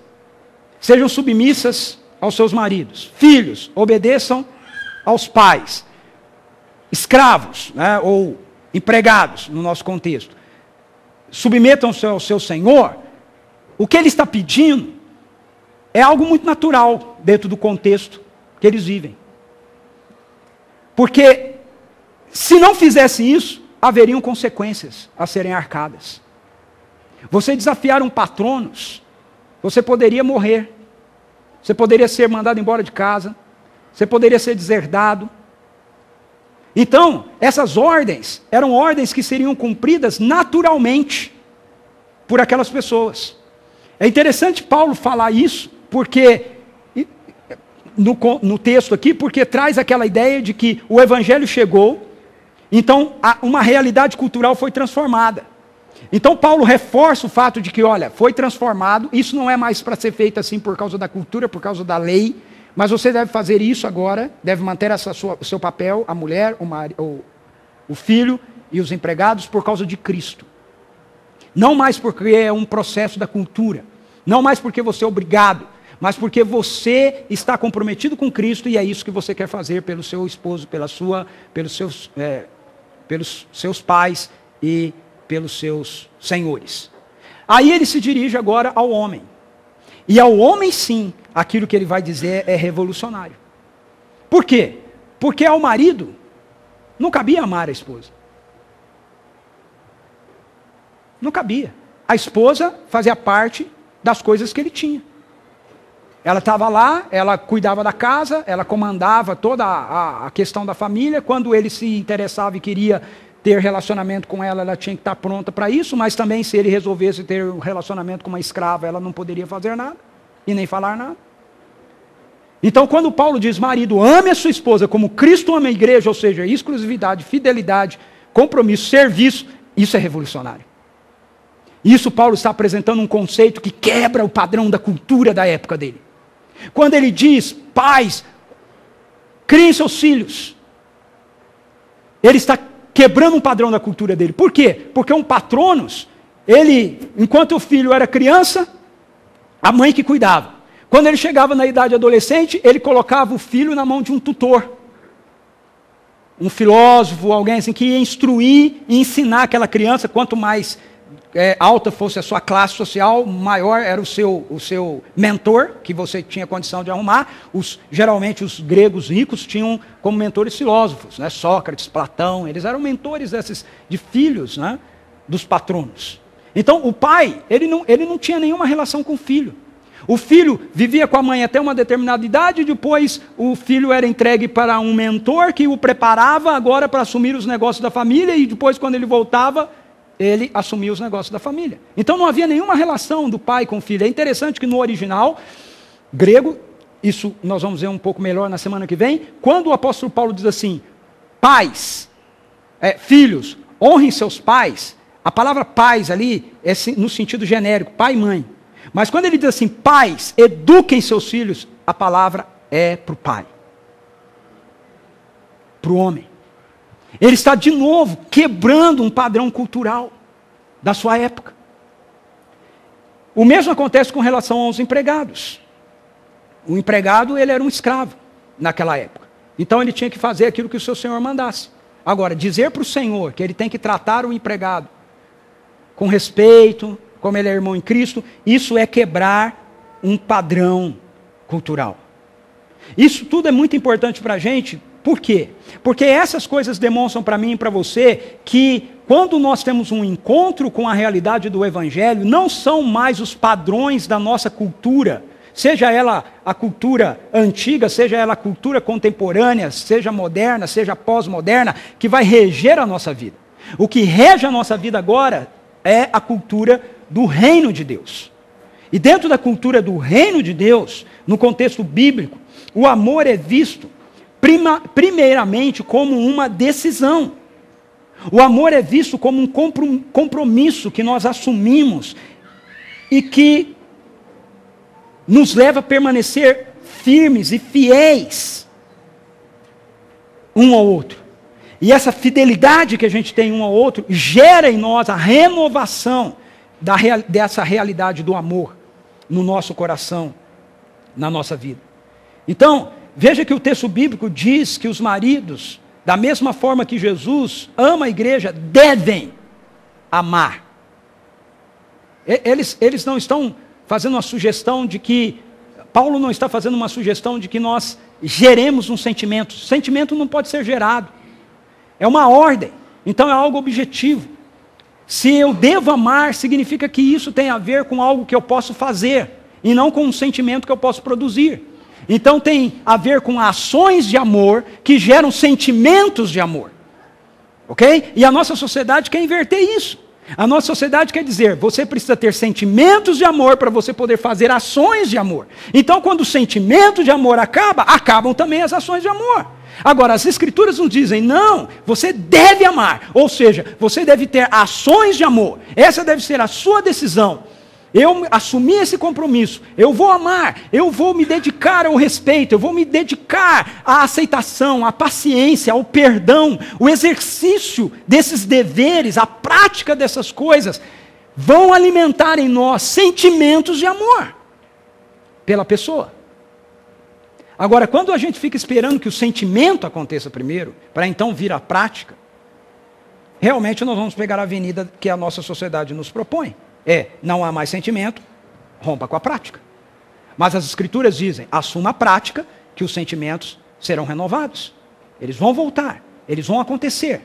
sejam submissas aos seus maridos, filhos, obedeçam aos pais, escravos, né, ou empregados, no nosso contexto, submetam-se ao seu senhor, o que ele está pedindo é algo muito natural dentro do contexto que eles vivem. Porque se não fizesse isso, haveriam consequências a serem arcadas. Você desafiar um patronos, você poderia morrer. Você poderia ser mandado embora de casa. Você poderia ser deserdado. Então, essas ordens eram ordens que seriam cumpridas naturalmente por aquelas pessoas. É interessante Paulo falar isso, porque no texto aqui, porque traz aquela ideia de que o evangelho chegou, então uma realidade cultural foi transformada. Então Paulo reforça o fato de que, olha, foi transformado, isso não é mais para ser feito assim por causa da cultura, por causa da lei, mas você deve fazer isso agora, deve manter o seu papel, a mulher, o filho e os empregados por causa de Cristo. Não mais porque é um processo da cultura, não mais porque você é obrigado, mas porque você está comprometido com Cristo e é isso que você quer fazer pelo seu esposo, pelos seus pais e pelos seus senhores. Aí ele se dirige agora ao homem. E ao homem, sim, aquilo que ele vai dizer é revolucionário. Por quê? Porque ao marido não cabia amar a esposa. Não cabia. A esposa fazia parte das coisas que ele tinha. Ela estava lá, ela cuidava da casa, ela comandava toda a questão da família. Quando ele se interessava e queria ter relacionamento com ela, ela tinha que estar pronta para isso, mas também se ele resolvesse ter um relacionamento com uma escrava, ela não poderia fazer nada e nem falar nada. Então, quando Paulo diz, marido, ame a sua esposa como Cristo ama a igreja, ou seja, exclusividade, fidelidade, compromisso, serviço, isso é revolucionário. Isso Paulo está apresentando um conceito que quebra o padrão da cultura da época dele. Quando ele diz, pais, criem seus filhos, ele está quebrando um padrão da cultura dele. Por quê? Porque um patronos, ele, enquanto o filho era criança, a mãe que cuidava. Quando ele chegava na idade adolescente, ele colocava o filho na mão de um tutor. Um filósofo, alguém assim, que ia instruir e ensinar aquela criança. Quanto mais alta fosse a sua classe social, maior era o seu mentor, que você tinha condição de arrumar. Geralmente os gregos ricos tinham como mentores filósofos, né? Sócrates, Platão, eles eram mentores de filhos, né? Dos patronos. Então o pai, ele não tinha nenhuma relação com o filho. O filho vivia com a mãe até uma determinada idade, depois o filho era entregue para um mentor que o preparava agora para assumir os negócios da família, e depois quando ele voltava, ele assumia os negócios da família. Então não havia nenhuma relação do pai com o filho. É interessante que no original grego, isso nós vamos ver um pouco melhor na semana que vem, quando o apóstolo Paulo diz assim, pais, filhos, honrem seus pais, a palavra pais ali é no sentido genérico, pai e mãe. Mas quando ele diz assim, pais, eduquem seus filhos, a palavra é para o pai, para o homem. Ele está de novo quebrando um padrão cultural da sua época. O mesmo acontece com relação aos empregados. O empregado, ele era um escravo naquela época. Então ele tinha que fazer aquilo que o seu senhor mandasse. Agora, dizer para o senhor que ele tem que tratar o empregado com respeito, como ele é irmão em Cristo, isso é quebrar um padrão cultural. Isso tudo é muito importante para a gente. Por quê? Porque essas coisas demonstram para mim e para você que quando nós temos um encontro com a realidade do Evangelho, não são mais os padrões da nossa cultura, seja ela a cultura antiga, seja ela a cultura contemporânea, seja moderna, seja pós-moderna, que vai reger a nossa vida. O que rege a nossa vida agora é a cultura do reino de Deus. E dentro da cultura do reino de Deus, no contexto bíblico, o amor é visto primeiramente como uma decisão. O amor é visto como um compromisso que nós assumimos e que nos leva a permanecer firmes e fiéis um ao outro. E essa fidelidade que a gente tem um ao outro gera em nós a renovação dessa realidade do amor no nosso coração, na nossa vida. Então, veja que o texto bíblico diz que os maridos, da mesma forma que Jesus ama a igreja, devem amar. Eles não estão fazendo uma sugestão de que, Paulo não está fazendo uma sugestão de que nós geremos um sentimento. Sentimento não pode ser gerado. É uma ordem. Então é algo objetivo. Se eu devo amar, significa que isso tem a ver com algo que eu posso fazer, e não com um sentimento que eu posso produzir. Então tem a ver com ações de amor que geram sentimentos de amor. Ok? E a nossa sociedade quer inverter isso. A nossa sociedade quer dizer, você precisa ter sentimentos de amor para você poder fazer ações de amor. Então quando o sentimento de amor acabam também as ações de amor. Agora, as escrituras nos dizem, não, você deve amar. Ou seja, você deve ter ações de amor. Essa deve ser a sua decisão. Eu assumi esse compromisso, eu vou amar, eu vou me dedicar ao respeito, eu vou me dedicar à aceitação, à paciência, ao perdão, o exercício desses deveres, a prática dessas coisas, vão alimentar em nós sentimentos de amor. pela pessoa. Agora, quando a gente fica esperando que o sentimento aconteça primeiro, para então vir à prática, realmente nós vamos pegar a avenida que a nossa sociedade nos propõe. Não há mais sentimento, rompa com a prática. Mas as Escrituras dizem, assuma a prática, que os sentimentos serão renovados. Eles vão voltar, eles vão acontecer.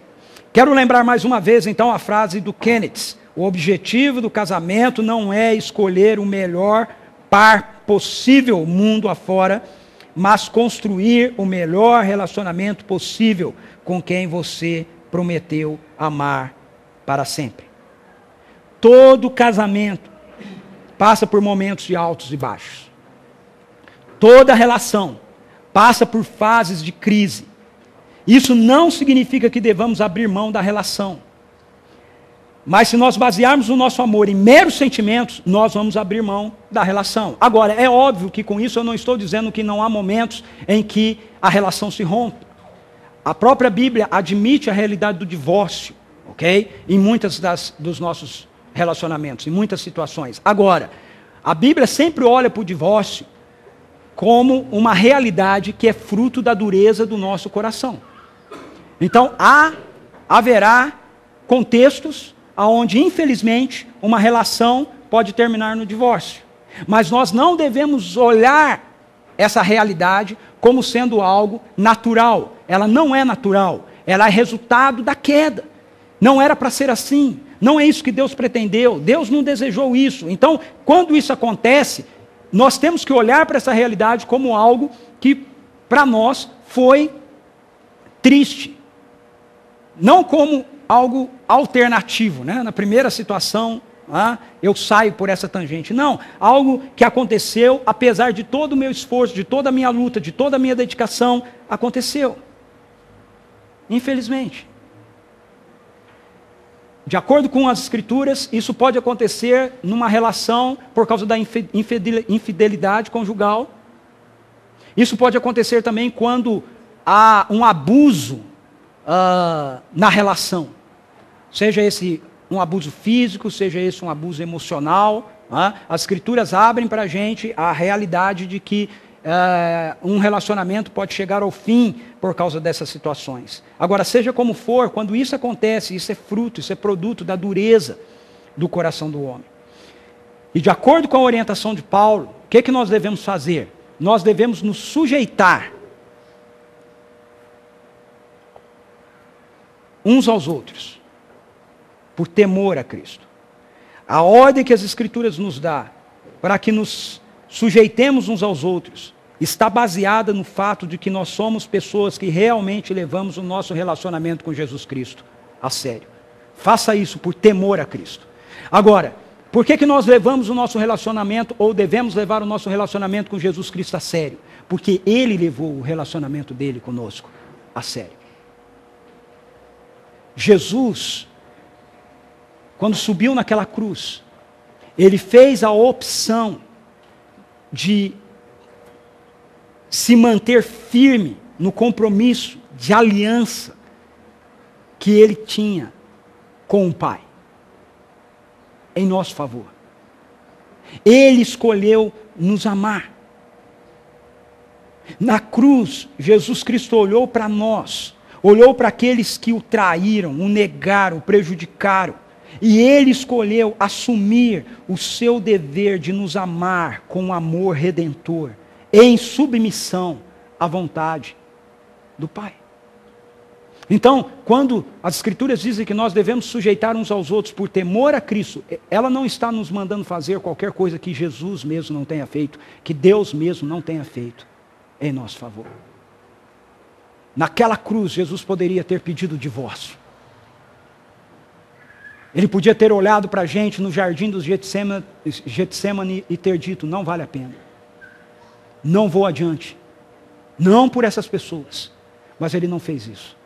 Quero lembrar mais uma vez, então, a frase do Kenneth. O objetivo do casamento não é escolher o melhor par possível mundo afora, mas construir o melhor relacionamento possível com quem você prometeu amar para sempre. Todo casamento passa por momentos de altos e baixos. Toda relação passa por fases de crise. Isso não significa que devamos abrir mão da relação. Mas se nós basearmos o nosso amor em meros sentimentos, nós vamos abrir mão da relação. Agora, é óbvio que com isso eu não estou dizendo que não há momentos em que a relação se rompe. A própria Bíblia admite a realidade do divórcio, ok? Em muitas dos nossos relacionamentos, em muitas situações. Agora, a Bíblia sempre olha para o divórcio como uma realidade que é fruto da dureza do nosso coração. Então, haverá contextos onde, infelizmente, uma relação pode terminar no divórcio. Mas nós não devemos olhar essa realidade como sendo algo natural. Ela não é natural. Ela é resultado da queda. Não era para ser assim. Não é isso que Deus pretendeu. Deus não desejou isso. Então, quando isso acontece, nós temos que olhar para essa realidade como algo que, para nós, foi triste. Não como algo alternativo, né? Na primeira situação, eu saio por essa tangente. Não, algo que aconteceu, apesar de todo o meu esforço, de toda a minha luta, de toda a minha dedicação, aconteceu. Infelizmente. De acordo com as Escrituras, isso pode acontecer numa relação por causa da infidelidade conjugal. Isso pode acontecer também quando há um abuso na relação. Seja esse um abuso físico, seja esse um abuso emocional. As Escrituras abrem para a gente a realidade de que um relacionamento pode chegar ao fim por causa dessas situações. Agora, seja como for, quando isso acontece, isso é fruto, isso é produto da dureza do coração do homem. E de acordo com a orientação de Paulo, o que nós devemos fazer? Nós devemos nos sujeitar uns aos outros, por temor a Cristo. A ordem que as Escrituras nos dá para que nos sujeitemos uns aos outros está baseada no fato de que nós somos pessoas que realmente levamos o nosso relacionamento com Jesus Cristo a sério. Faça isso por temor a Cristo. Agora, por que nós levamos o nosso relacionamento, ou devemos levar o nosso relacionamento com Jesus Cristo a sério? Porque Ele levou o relacionamento dele conosco a sério. Jesus, quando subiu naquela cruz, Ele fez a opção de se manter firme no compromisso de aliança que Ele tinha com o Pai, em nosso favor. Ele escolheu nos amar. Na cruz, Jesus Cristo olhou para nós, olhou para aqueles que o traíram, o negaram, o prejudicaram, e Ele escolheu assumir o seu dever de nos amar com um amor redentor, em submissão à vontade do Pai. Então, quando as Escrituras dizem que nós devemos sujeitar uns aos outros por temor a Cristo, ela não está nos mandando fazer qualquer coisa que Jesus mesmo não tenha feito, que Deus mesmo não tenha feito em nosso favor. Naquela cruz, Jesus poderia ter pedido divórcio. Ele podia ter olhado para a gente no jardim dos Getsemane e ter dito, não vale a pena. Não vou adiante. Não por essas pessoas. Mas Ele não fez isso.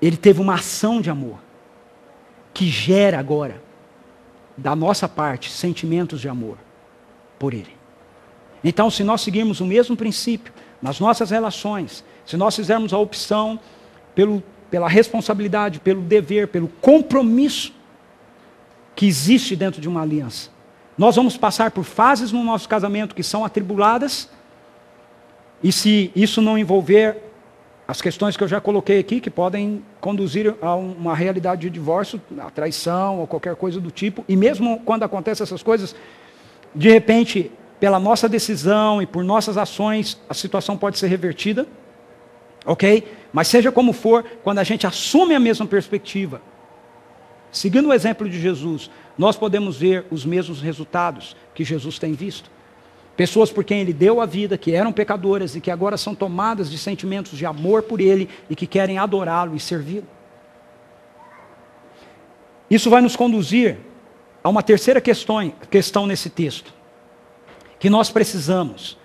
Ele teve uma ação de amor que gera agora, da nossa parte, sentimentos de amor por Ele. Então, se nós seguirmos o mesmo princípio nas nossas relações, se nós fizermos a opção pela responsabilidade, pelo dever, pelo compromisso que existe dentro de uma aliança, Nós vamos passar por fases no nosso casamento que são atribuladas, e se isso não envolver as questões que eu já coloquei aqui, que podem conduzir a uma realidade de divórcio, a traição ou qualquer coisa do tipo, e mesmo quando acontecem essas coisas, de repente, pela nossa decisão e por nossas ações, a situação pode ser revertida, ok? Mas seja como for, quando a gente assume a mesma perspectiva, seguindo o exemplo de Jesus, nós podemos ver os mesmos resultados que Jesus tem visto. Pessoas por quem Ele deu a vida, que eram pecadoras e que agora são tomadas de sentimentos de amor por Ele e que querem adorá-lo e servi-lo. Isso vai nos conduzir a uma terceira questão nesse texto, que nós precisamos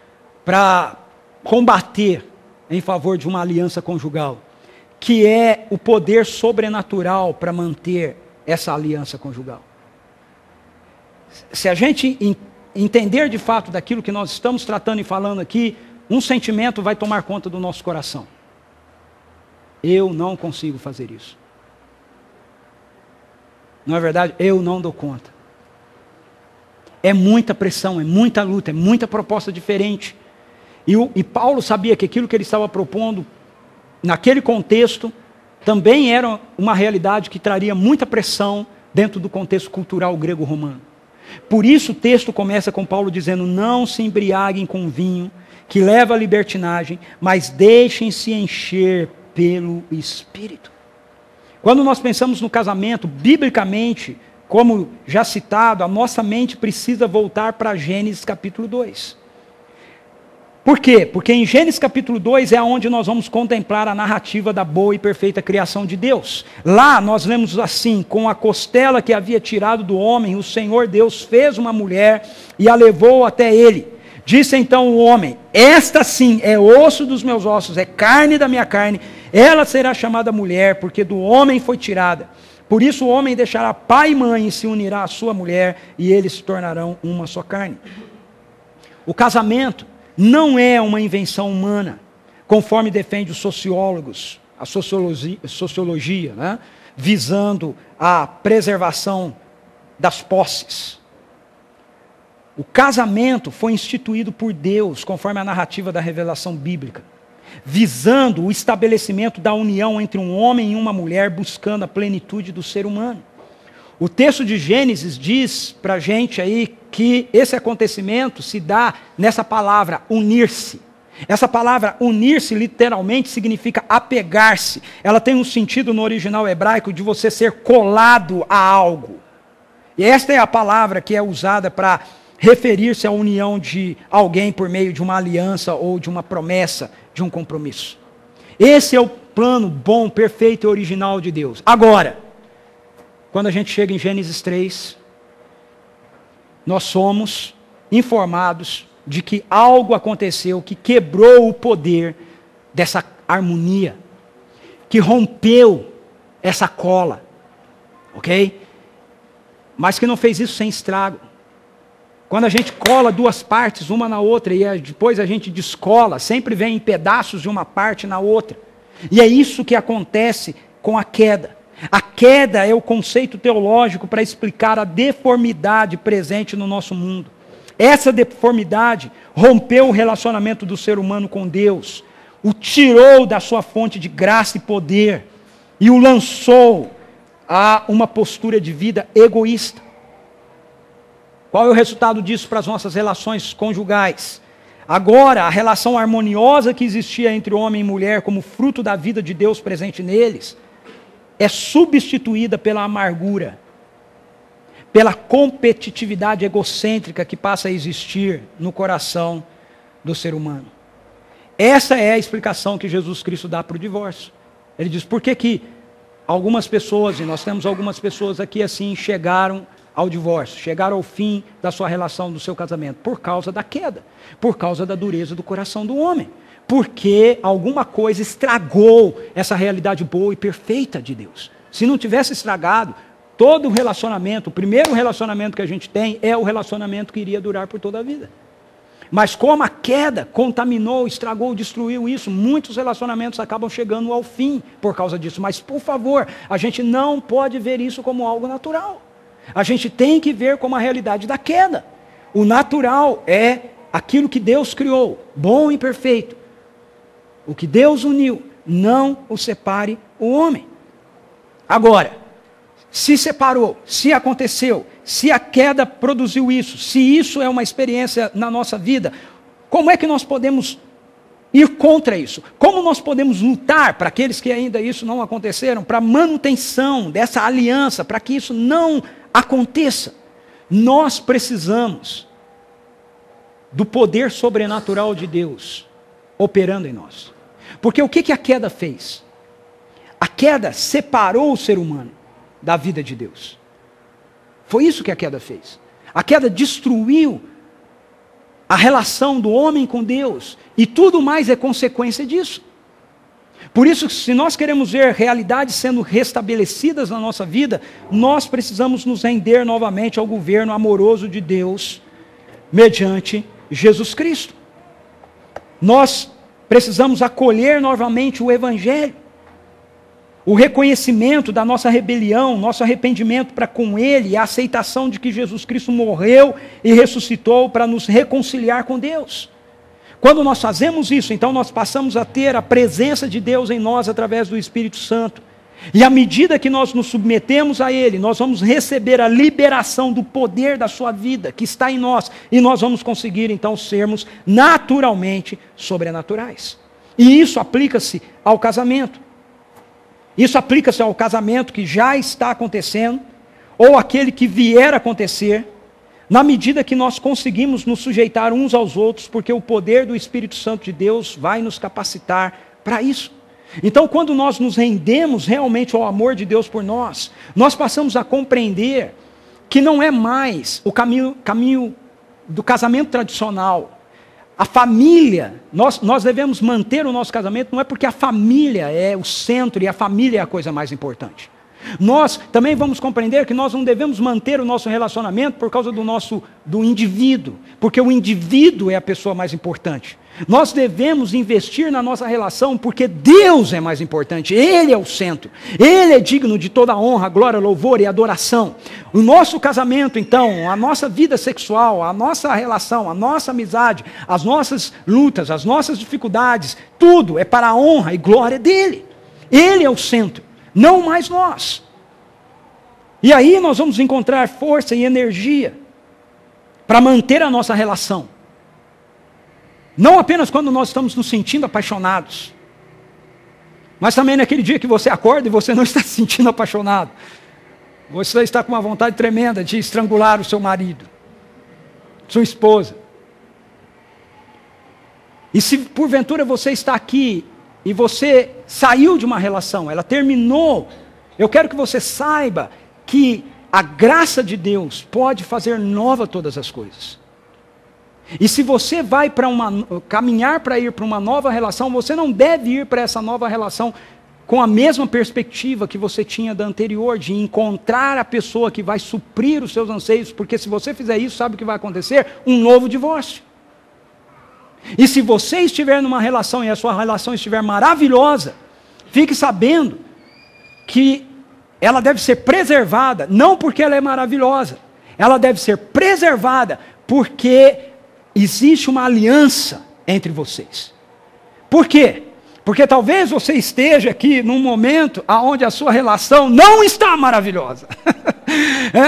para combater em favor de uma aliança conjugal, que é o poder sobrenatural para manter essa aliança conjugal. Se a gente entender de fato daquilo que nós estamos tratando e falando aqui, um sentimento vai tomar conta do nosso coração. Eu não consigo fazer isso. Não é verdade? Eu não dou conta. É muita pressão, é muita luta, é muita proposta diferente. E Paulo sabia que aquilo que ele estava propondo, naquele contexto, também era uma realidade que traria muita pressão dentro do contexto cultural grego-romano. Por isso o texto começa com Paulo dizendo: não se embriaguem com vinho, que leva à libertinagem, mas deixem-se encher pelo Espírito. Quando nós pensamos no casamento, biblicamente, como já citado, a nossa mente precisa voltar para Gênesis capítulo 2. Por quê? Porque em Gênesis capítulo 2 é onde nós vamos contemplar a narrativa da boa e perfeita criação de Deus. Lá nós lemos assim: com a costela que havia tirado do homem, o Senhor Deus fez uma mulher e a levou até ele. Disse então o homem: esta sim é osso dos meus ossos, é carne da minha carne, ela será chamada mulher, porque do homem foi tirada. Por isso o homem deixará pai e mãe e se unirá à sua mulher, e eles se tornarão uma só carne. O casamento não é uma invenção humana, conforme defende os sociólogos, a sociologia, né? Visando a preservação das posses. O casamento foi instituído por Deus, conforme a narrativa da revelação bíblica, visando o estabelecimento da união entre um homem e uma mulher, buscando a plenitude do ser humano. O texto de Gênesis diz para a gente aí que esse acontecimento se dá nessa palavra, unir-se. Essa palavra unir-se literalmente significa apegar-se. Ela tem um sentido no original hebraico de você ser colado a algo. E esta é a palavra que é usada para referir-se à união de alguém por meio de uma aliança ou de uma promessa, de um compromisso. Esse é o plano bom, perfeito e original de Deus. Agora, quando a gente chega em Gênesis 3, nós somos informados de que algo aconteceu que quebrou o poder dessa harmonia, que rompeu essa cola, ok? Mas que não fez isso sem estrago. Quando a gente cola duas partes uma na outra e depois a gente descola, sempre vem em pedaços de uma parte na outra. E é isso que acontece com a queda. A queda é o conceito teológico para explicar a deformidade presente no nosso mundo. Essa deformidade rompeu o relacionamento do ser humano com Deus, o tirou da sua fonte de graça e poder e o lançou a uma postura de vida egoísta. Qual é o resultado disso para as nossas relações conjugais? Agora, a relação harmoniosa que existia entre homem e mulher como fruto da vida de Deus presente neles, é substituída pela amargura, pela competitividade egocêntrica que passa a existir no coração do ser humano. Essa é a explicação que Jesus Cristo dá para o divórcio. Ele diz: por que algumas pessoas, e nós temos algumas pessoas aqui assim, chegaram ao divórcio, chegaram ao fim da sua relação, do seu casamento? Por causa da queda, por causa da dureza do coração do homem. Porque alguma coisa estragou essa realidade boa e perfeita de Deus. Se não tivesse estragado, todo relacionamento, o primeiro relacionamento que a gente tem é o relacionamento que iria durar por toda a vida. Mas como a queda contaminou, estragou, destruiu isso, muitos relacionamentos acabam chegando ao fim por causa disso. Mas, por favor, a gente não pode ver isso como algo natural. A gente tem que ver como a realidade da queda. O natural é aquilo que Deus criou, bom e perfeito. O que Deus uniu, não o separe o homem. Agora, se separou, se aconteceu, se a queda produziu isso, se isso é uma experiência na nossa vida, como é que nós podemos ir contra isso? Como nós podemos lutar para aqueles que ainda isso não aconteceram, para a manutenção dessa aliança, para que isso não aconteça? Nós precisamos do poder sobrenatural de Deus operando em nós. Porque o que a queda fez? A queda separou o ser humano da vida de Deus. Foi isso que a queda fez. A queda destruiu a relação do homem com Deus, e tudo mais é consequência disso. Por isso, se nós queremos ver realidades sendo restabelecidas na nossa vida, nós precisamos nos render novamente ao governo amoroso de Deus, mediante Jesus Cristo. Nós precisamos acolher novamente o Evangelho, o reconhecimento da nossa rebelião, nosso arrependimento para com Ele, e a aceitação de que Jesus Cristo morreu e ressuscitou para nos reconciliar com Deus. Quando nós fazemos isso, então nós passamos a ter a presença de Deus em nós através do Espírito Santo. E à medida que nós nos submetemos a Ele, nós vamos receber a liberação do poder da sua vida que está em nós. E nós vamos conseguir então sermos naturalmente sobrenaturais. E isso aplica-se ao casamento. Isso aplica-se ao casamento que já está acontecendo, ou aquele que vier a acontecer, na medida que nós conseguimos nos sujeitar uns aos outros, porque o poder do Espírito Santo de Deus vai nos capacitar para isso. Então, quando nós nos rendemos realmente ao amor de Deus por nós, nós passamos a compreender que não é mais o caminho do casamento tradicional. A família, nós devemos manter o nosso casamento, não é porque a família é o centro e a família é a coisa mais importante. Nós também vamos compreender que nós não devemos manter o nosso relacionamento por causa do indivíduo, porque o indivíduo é a pessoa mais importante. Nós devemos investir na nossa relação porque Deus é mais importante, Ele é o centro, Ele é digno de toda honra, glória, louvor e adoração. O nosso casamento, então, a nossa vida sexual, a nossa relação, a nossa amizade, as nossas lutas, as nossas dificuldades, tudo é para a honra e glória dEle. Ele é o centro, não mais nós. E aí nós vamos encontrar força e energia para manter a nossa relação. Não apenas quando nós estamos nos sentindo apaixonados, mas também naquele dia que você acorda e você não está se sentindo apaixonado. Você está com uma vontade tremenda de estrangular o seu marido, sua esposa. E se porventura você está aqui e você saiu de uma relação, ela terminou, eu quero que você saiba que a graça de Deus pode fazer nova todas as coisas. E se você vai caminhar para ir para uma nova relação, você não deve ir para essa nova relação com a mesma perspectiva que você tinha da anterior, de encontrar a pessoa que vai suprir os seus anseios, porque se você fizer isso, sabe o que vai acontecer? Um novo divórcio. E se você estiver numa relação e a sua relação estiver maravilhosa, fique sabendo que ela deve ser preservada, não porque ela é maravilhosa, ela deve ser preservada porque existe uma aliança entre vocês. Por quê? Porque talvez você esteja aqui num momento onde a sua relação não está maravilhosa.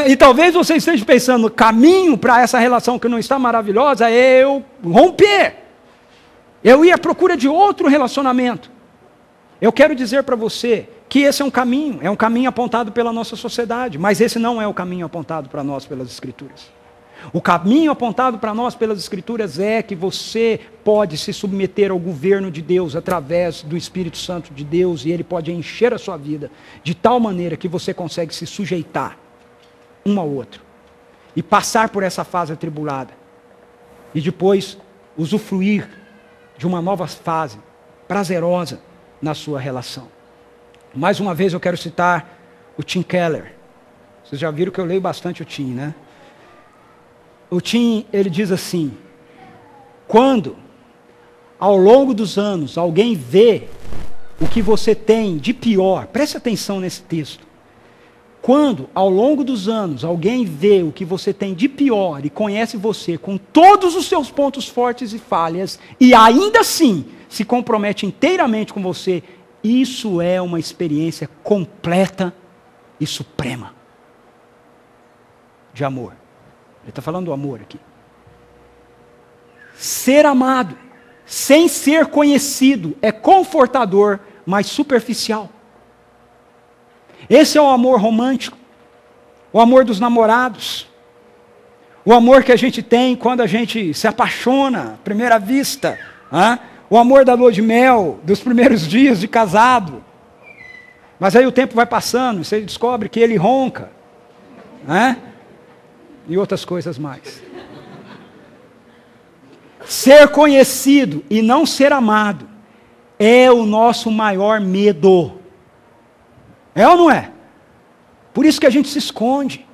E talvez você esteja pensando, o caminho para essa relação que não está maravilhosa é eu romper. Eu ir à procura de outro relacionamento. Eu quero dizer para você que esse é um caminho apontado pela nossa sociedade, mas esse não é o caminho apontado para nós pelas Escrituras. O caminho apontado para nós pelas Escrituras é que você pode se submeter ao governo de Deus através do Espírito Santo de Deus, e Ele pode encher a sua vida de tal maneira que você consegue se sujeitar um ao outro e passar por essa fase atribulada e depois usufruir de uma nova fase prazerosa na sua relação. Mais uma vez eu quero citar o Tim Keller. Vocês já viram que eu leio bastante o Tim, né? O Tim, ele diz assim: quando ao longo dos anos alguém vê o que você tem de pior, preste atenção nesse texto, Quando, ao longo dos anos, alguém vê o que você tem de pior e conhece você com todos os seus pontos fortes e falhas, e ainda assim se compromete inteiramente com você, isso é uma experiência completa e suprema de amor. Ele está falando do amor aqui. Ser amado, sem ser conhecido, é confortador, mas superficial. Esse é o amor romântico, o amor dos namorados, o amor que a gente tem quando a gente se apaixona, à primeira vista, o amor da lua de mel, dos primeiros dias de casado. Mas aí o tempo vai passando, você descobre que ele ronca, e outras coisas mais. Ser conhecido e não ser amado é o nosso maior medo. É ou não é? Por isso que a gente se esconde.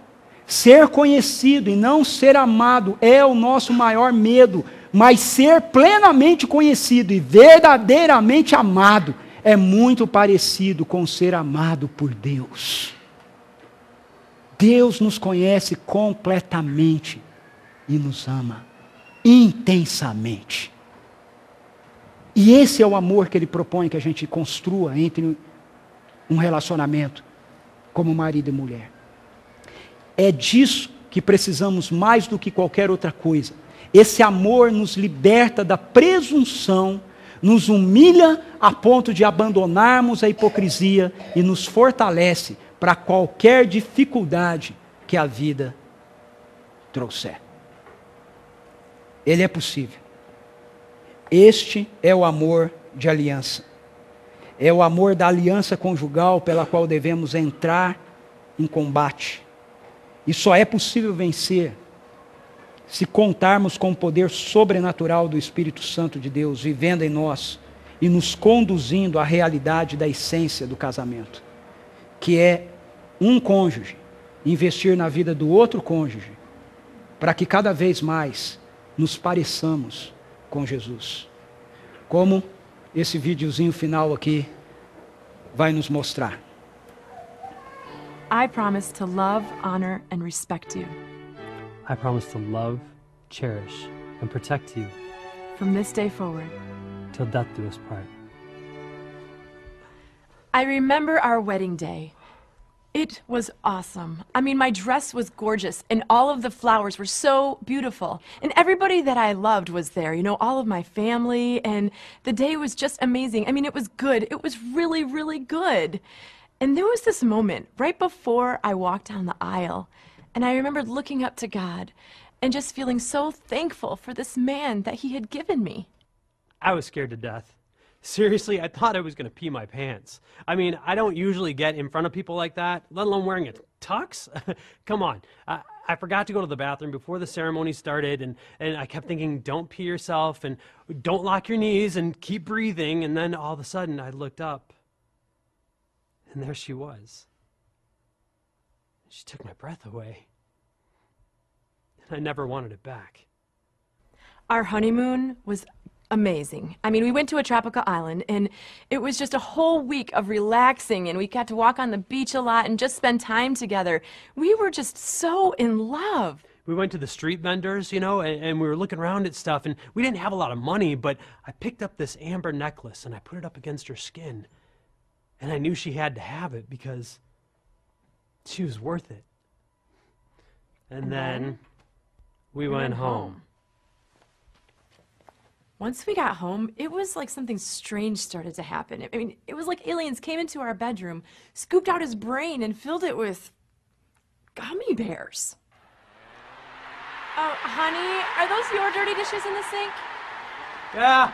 Ser conhecido e não ser amado é o nosso maior medo, mas ser plenamente conhecido e verdadeiramente amado é muito parecido com ser amado por Deus. Deus nos conhece completamente e nos ama intensamente. E esse é o amor que Ele propõe que a gente construa entre um relacionamento como marido e mulher. É disso que precisamos mais do que qualquer outra coisa. Esse amor nos liberta da presunção, nos humilha a ponto de abandonarmos a hipocrisia e nos fortalece para qualquer dificuldade que a vida trouxer. Ele é possível. Este é o amor de aliança. É o amor da aliança conjugal pela qual devemos entrar em combate. E só é possível vencer se contarmos com o poder sobrenatural do Espírito Santo de Deus vivendo em nós e nos conduzindo à realidade da essência do casamento, que é um cônjuge investir na vida do outro cônjuge, para que cada vez mais nos pareçamos com Jesus. Como esse videozinho final aqui vai nos mostrar. I promise to love, honor, and respect you. I promise to love, cherish, and protect you From this day forward. till death do us part. I remember our wedding day. It was awesome. I mean, my dress was gorgeous, and all of the flowers were so beautiful. And everybody that I loved was there, you know, all of my family, and the day was just amazing. I mean, it was good. It was really, really good. And there was this moment right before I walked down the aisle, and I remembered looking up to God and just feeling so thankful for this man that He had given me. I was scared to death. Seriously, I thought I was going to pee my pants. I mean, I don't usually get in front of people like that, let alone wearing a tux. Come on. I forgot to go to the bathroom before the ceremony started, and I kept thinking, don't pee yourself, and don't lock your knees, and keep breathing. And then all of a sudden, I looked up, and there she was. She took my breath away. And I never wanted it back. Our honeymoon was amazing. I mean, we went to a tropical island, and it was just a whole week of relaxing, and we got to walk on the beach a lot and just spend time together. We were just so in love. We went to the street vendors, you know, and we were looking around at stuff, and we didn't have a lot of money, but I picked up this amber necklace, and I put it up against her skin. And I knew she had to have it because she was worth it. And then we went home. Once we got home, it was like something strange started to happen. I mean, it was like aliens came into our bedroom, scooped out his brain, and filled it with gummy bears. Oh, honey, are those your dirty dishes in the sink? Yeah.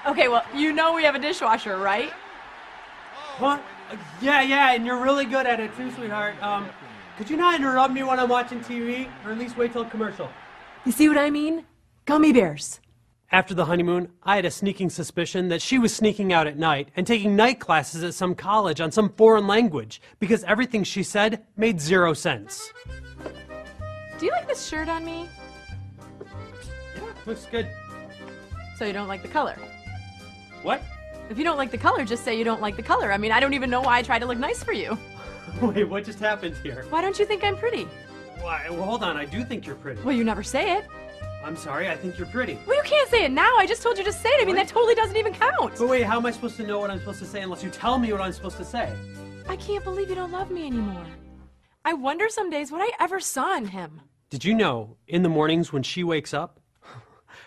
Okay, well, you know we have a dishwasher, right? What? Yeah, and you're really good at it too, sweetheart. Could you not interrupt me when I'm watching TV? Or at least wait till a commercial? You see what I mean? Gummy bears. After the honeymoon, I had a sneaking suspicion that she was sneaking out at night and taking night classes at some college on some foreign language because everything she said made 0 sense. Do you like this shirt on me? Yeah, looks good. So you don't like the color? What? If you don't like the color, just say you don't like the color. I mean, I don't even know why I try to look nice for you. Wait, what just happened here? Why don't you think I'm pretty? Why? Well, hold on, I do think you're pretty. Well, you never say it. I'm sorry, I think you're pretty. Well, you can't say it now. I just told you to say it. I mean, What? that totally doesn't even count. But wait, how am I supposed to know what I'm supposed to say unless you tell me what I'm supposed to say? I can't believe you don't love me anymore. I wonder some days what I ever saw in him. Did you know, in the mornings when she wakes up,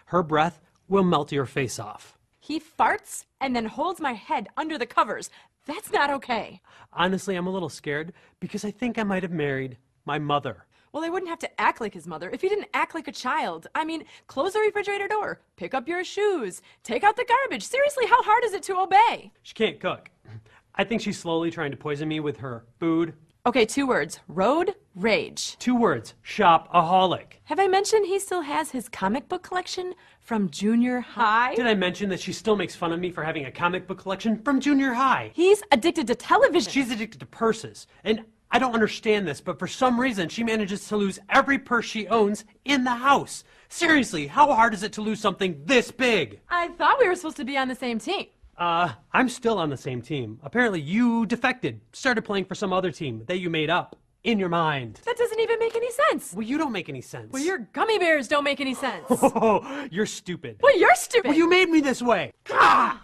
her breath will melt your face off? He farts and then holds my head under the covers. That's not okay. Honestly, I'm a little scared because I think I might have married my mother. Well, I wouldn't have to act like his mother if he didn't act like a child. I mean, close the refrigerator door, pick up your shoes, take out the garbage. Seriously, how hard is it to obey? She can't cook. I think she's slowly trying to poison me with her food. Okay, 2 words. Road rage. 2 words, shopaholic. Have I mentioned he still has his comic book collection from junior high? Did I mention that she still makes fun of me for having a comic book collection from junior high? He's addicted to television. She's addicted to purses. And I don't understand this, but for some reason she manages to lose every purse she owns in the house. Seriously, how hard is it to lose something this big? I thought we were supposed to be on the same team. I'm still on the same team. Apparently you defected, started playing for some other team that you made up in your mind. That doesn't even make any sense. Well, you don't make any sense. Well, your gummy bears don't make any sense. Oh, you're stupid. Well, you're stupid. Well, you made me this way. Ah!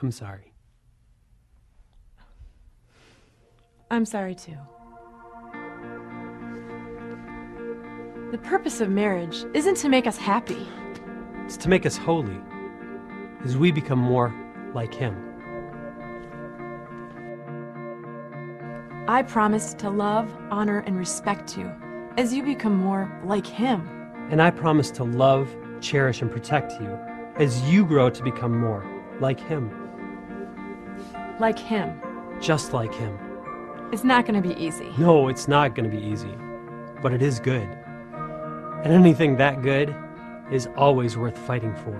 I'm sorry. I'm sorry too. The purpose of marriage isn't to make us happy. It's to make us holy, as we become more like Him. I promise to love, honor, and respect you as you become more like Him. And I promise to love, cherish, and protect you as you grow to become more like Him. Like Him. Just like Him. It's not going to be easy. No, it's not going to be easy, but it is good. And anything that good is always worth fighting for.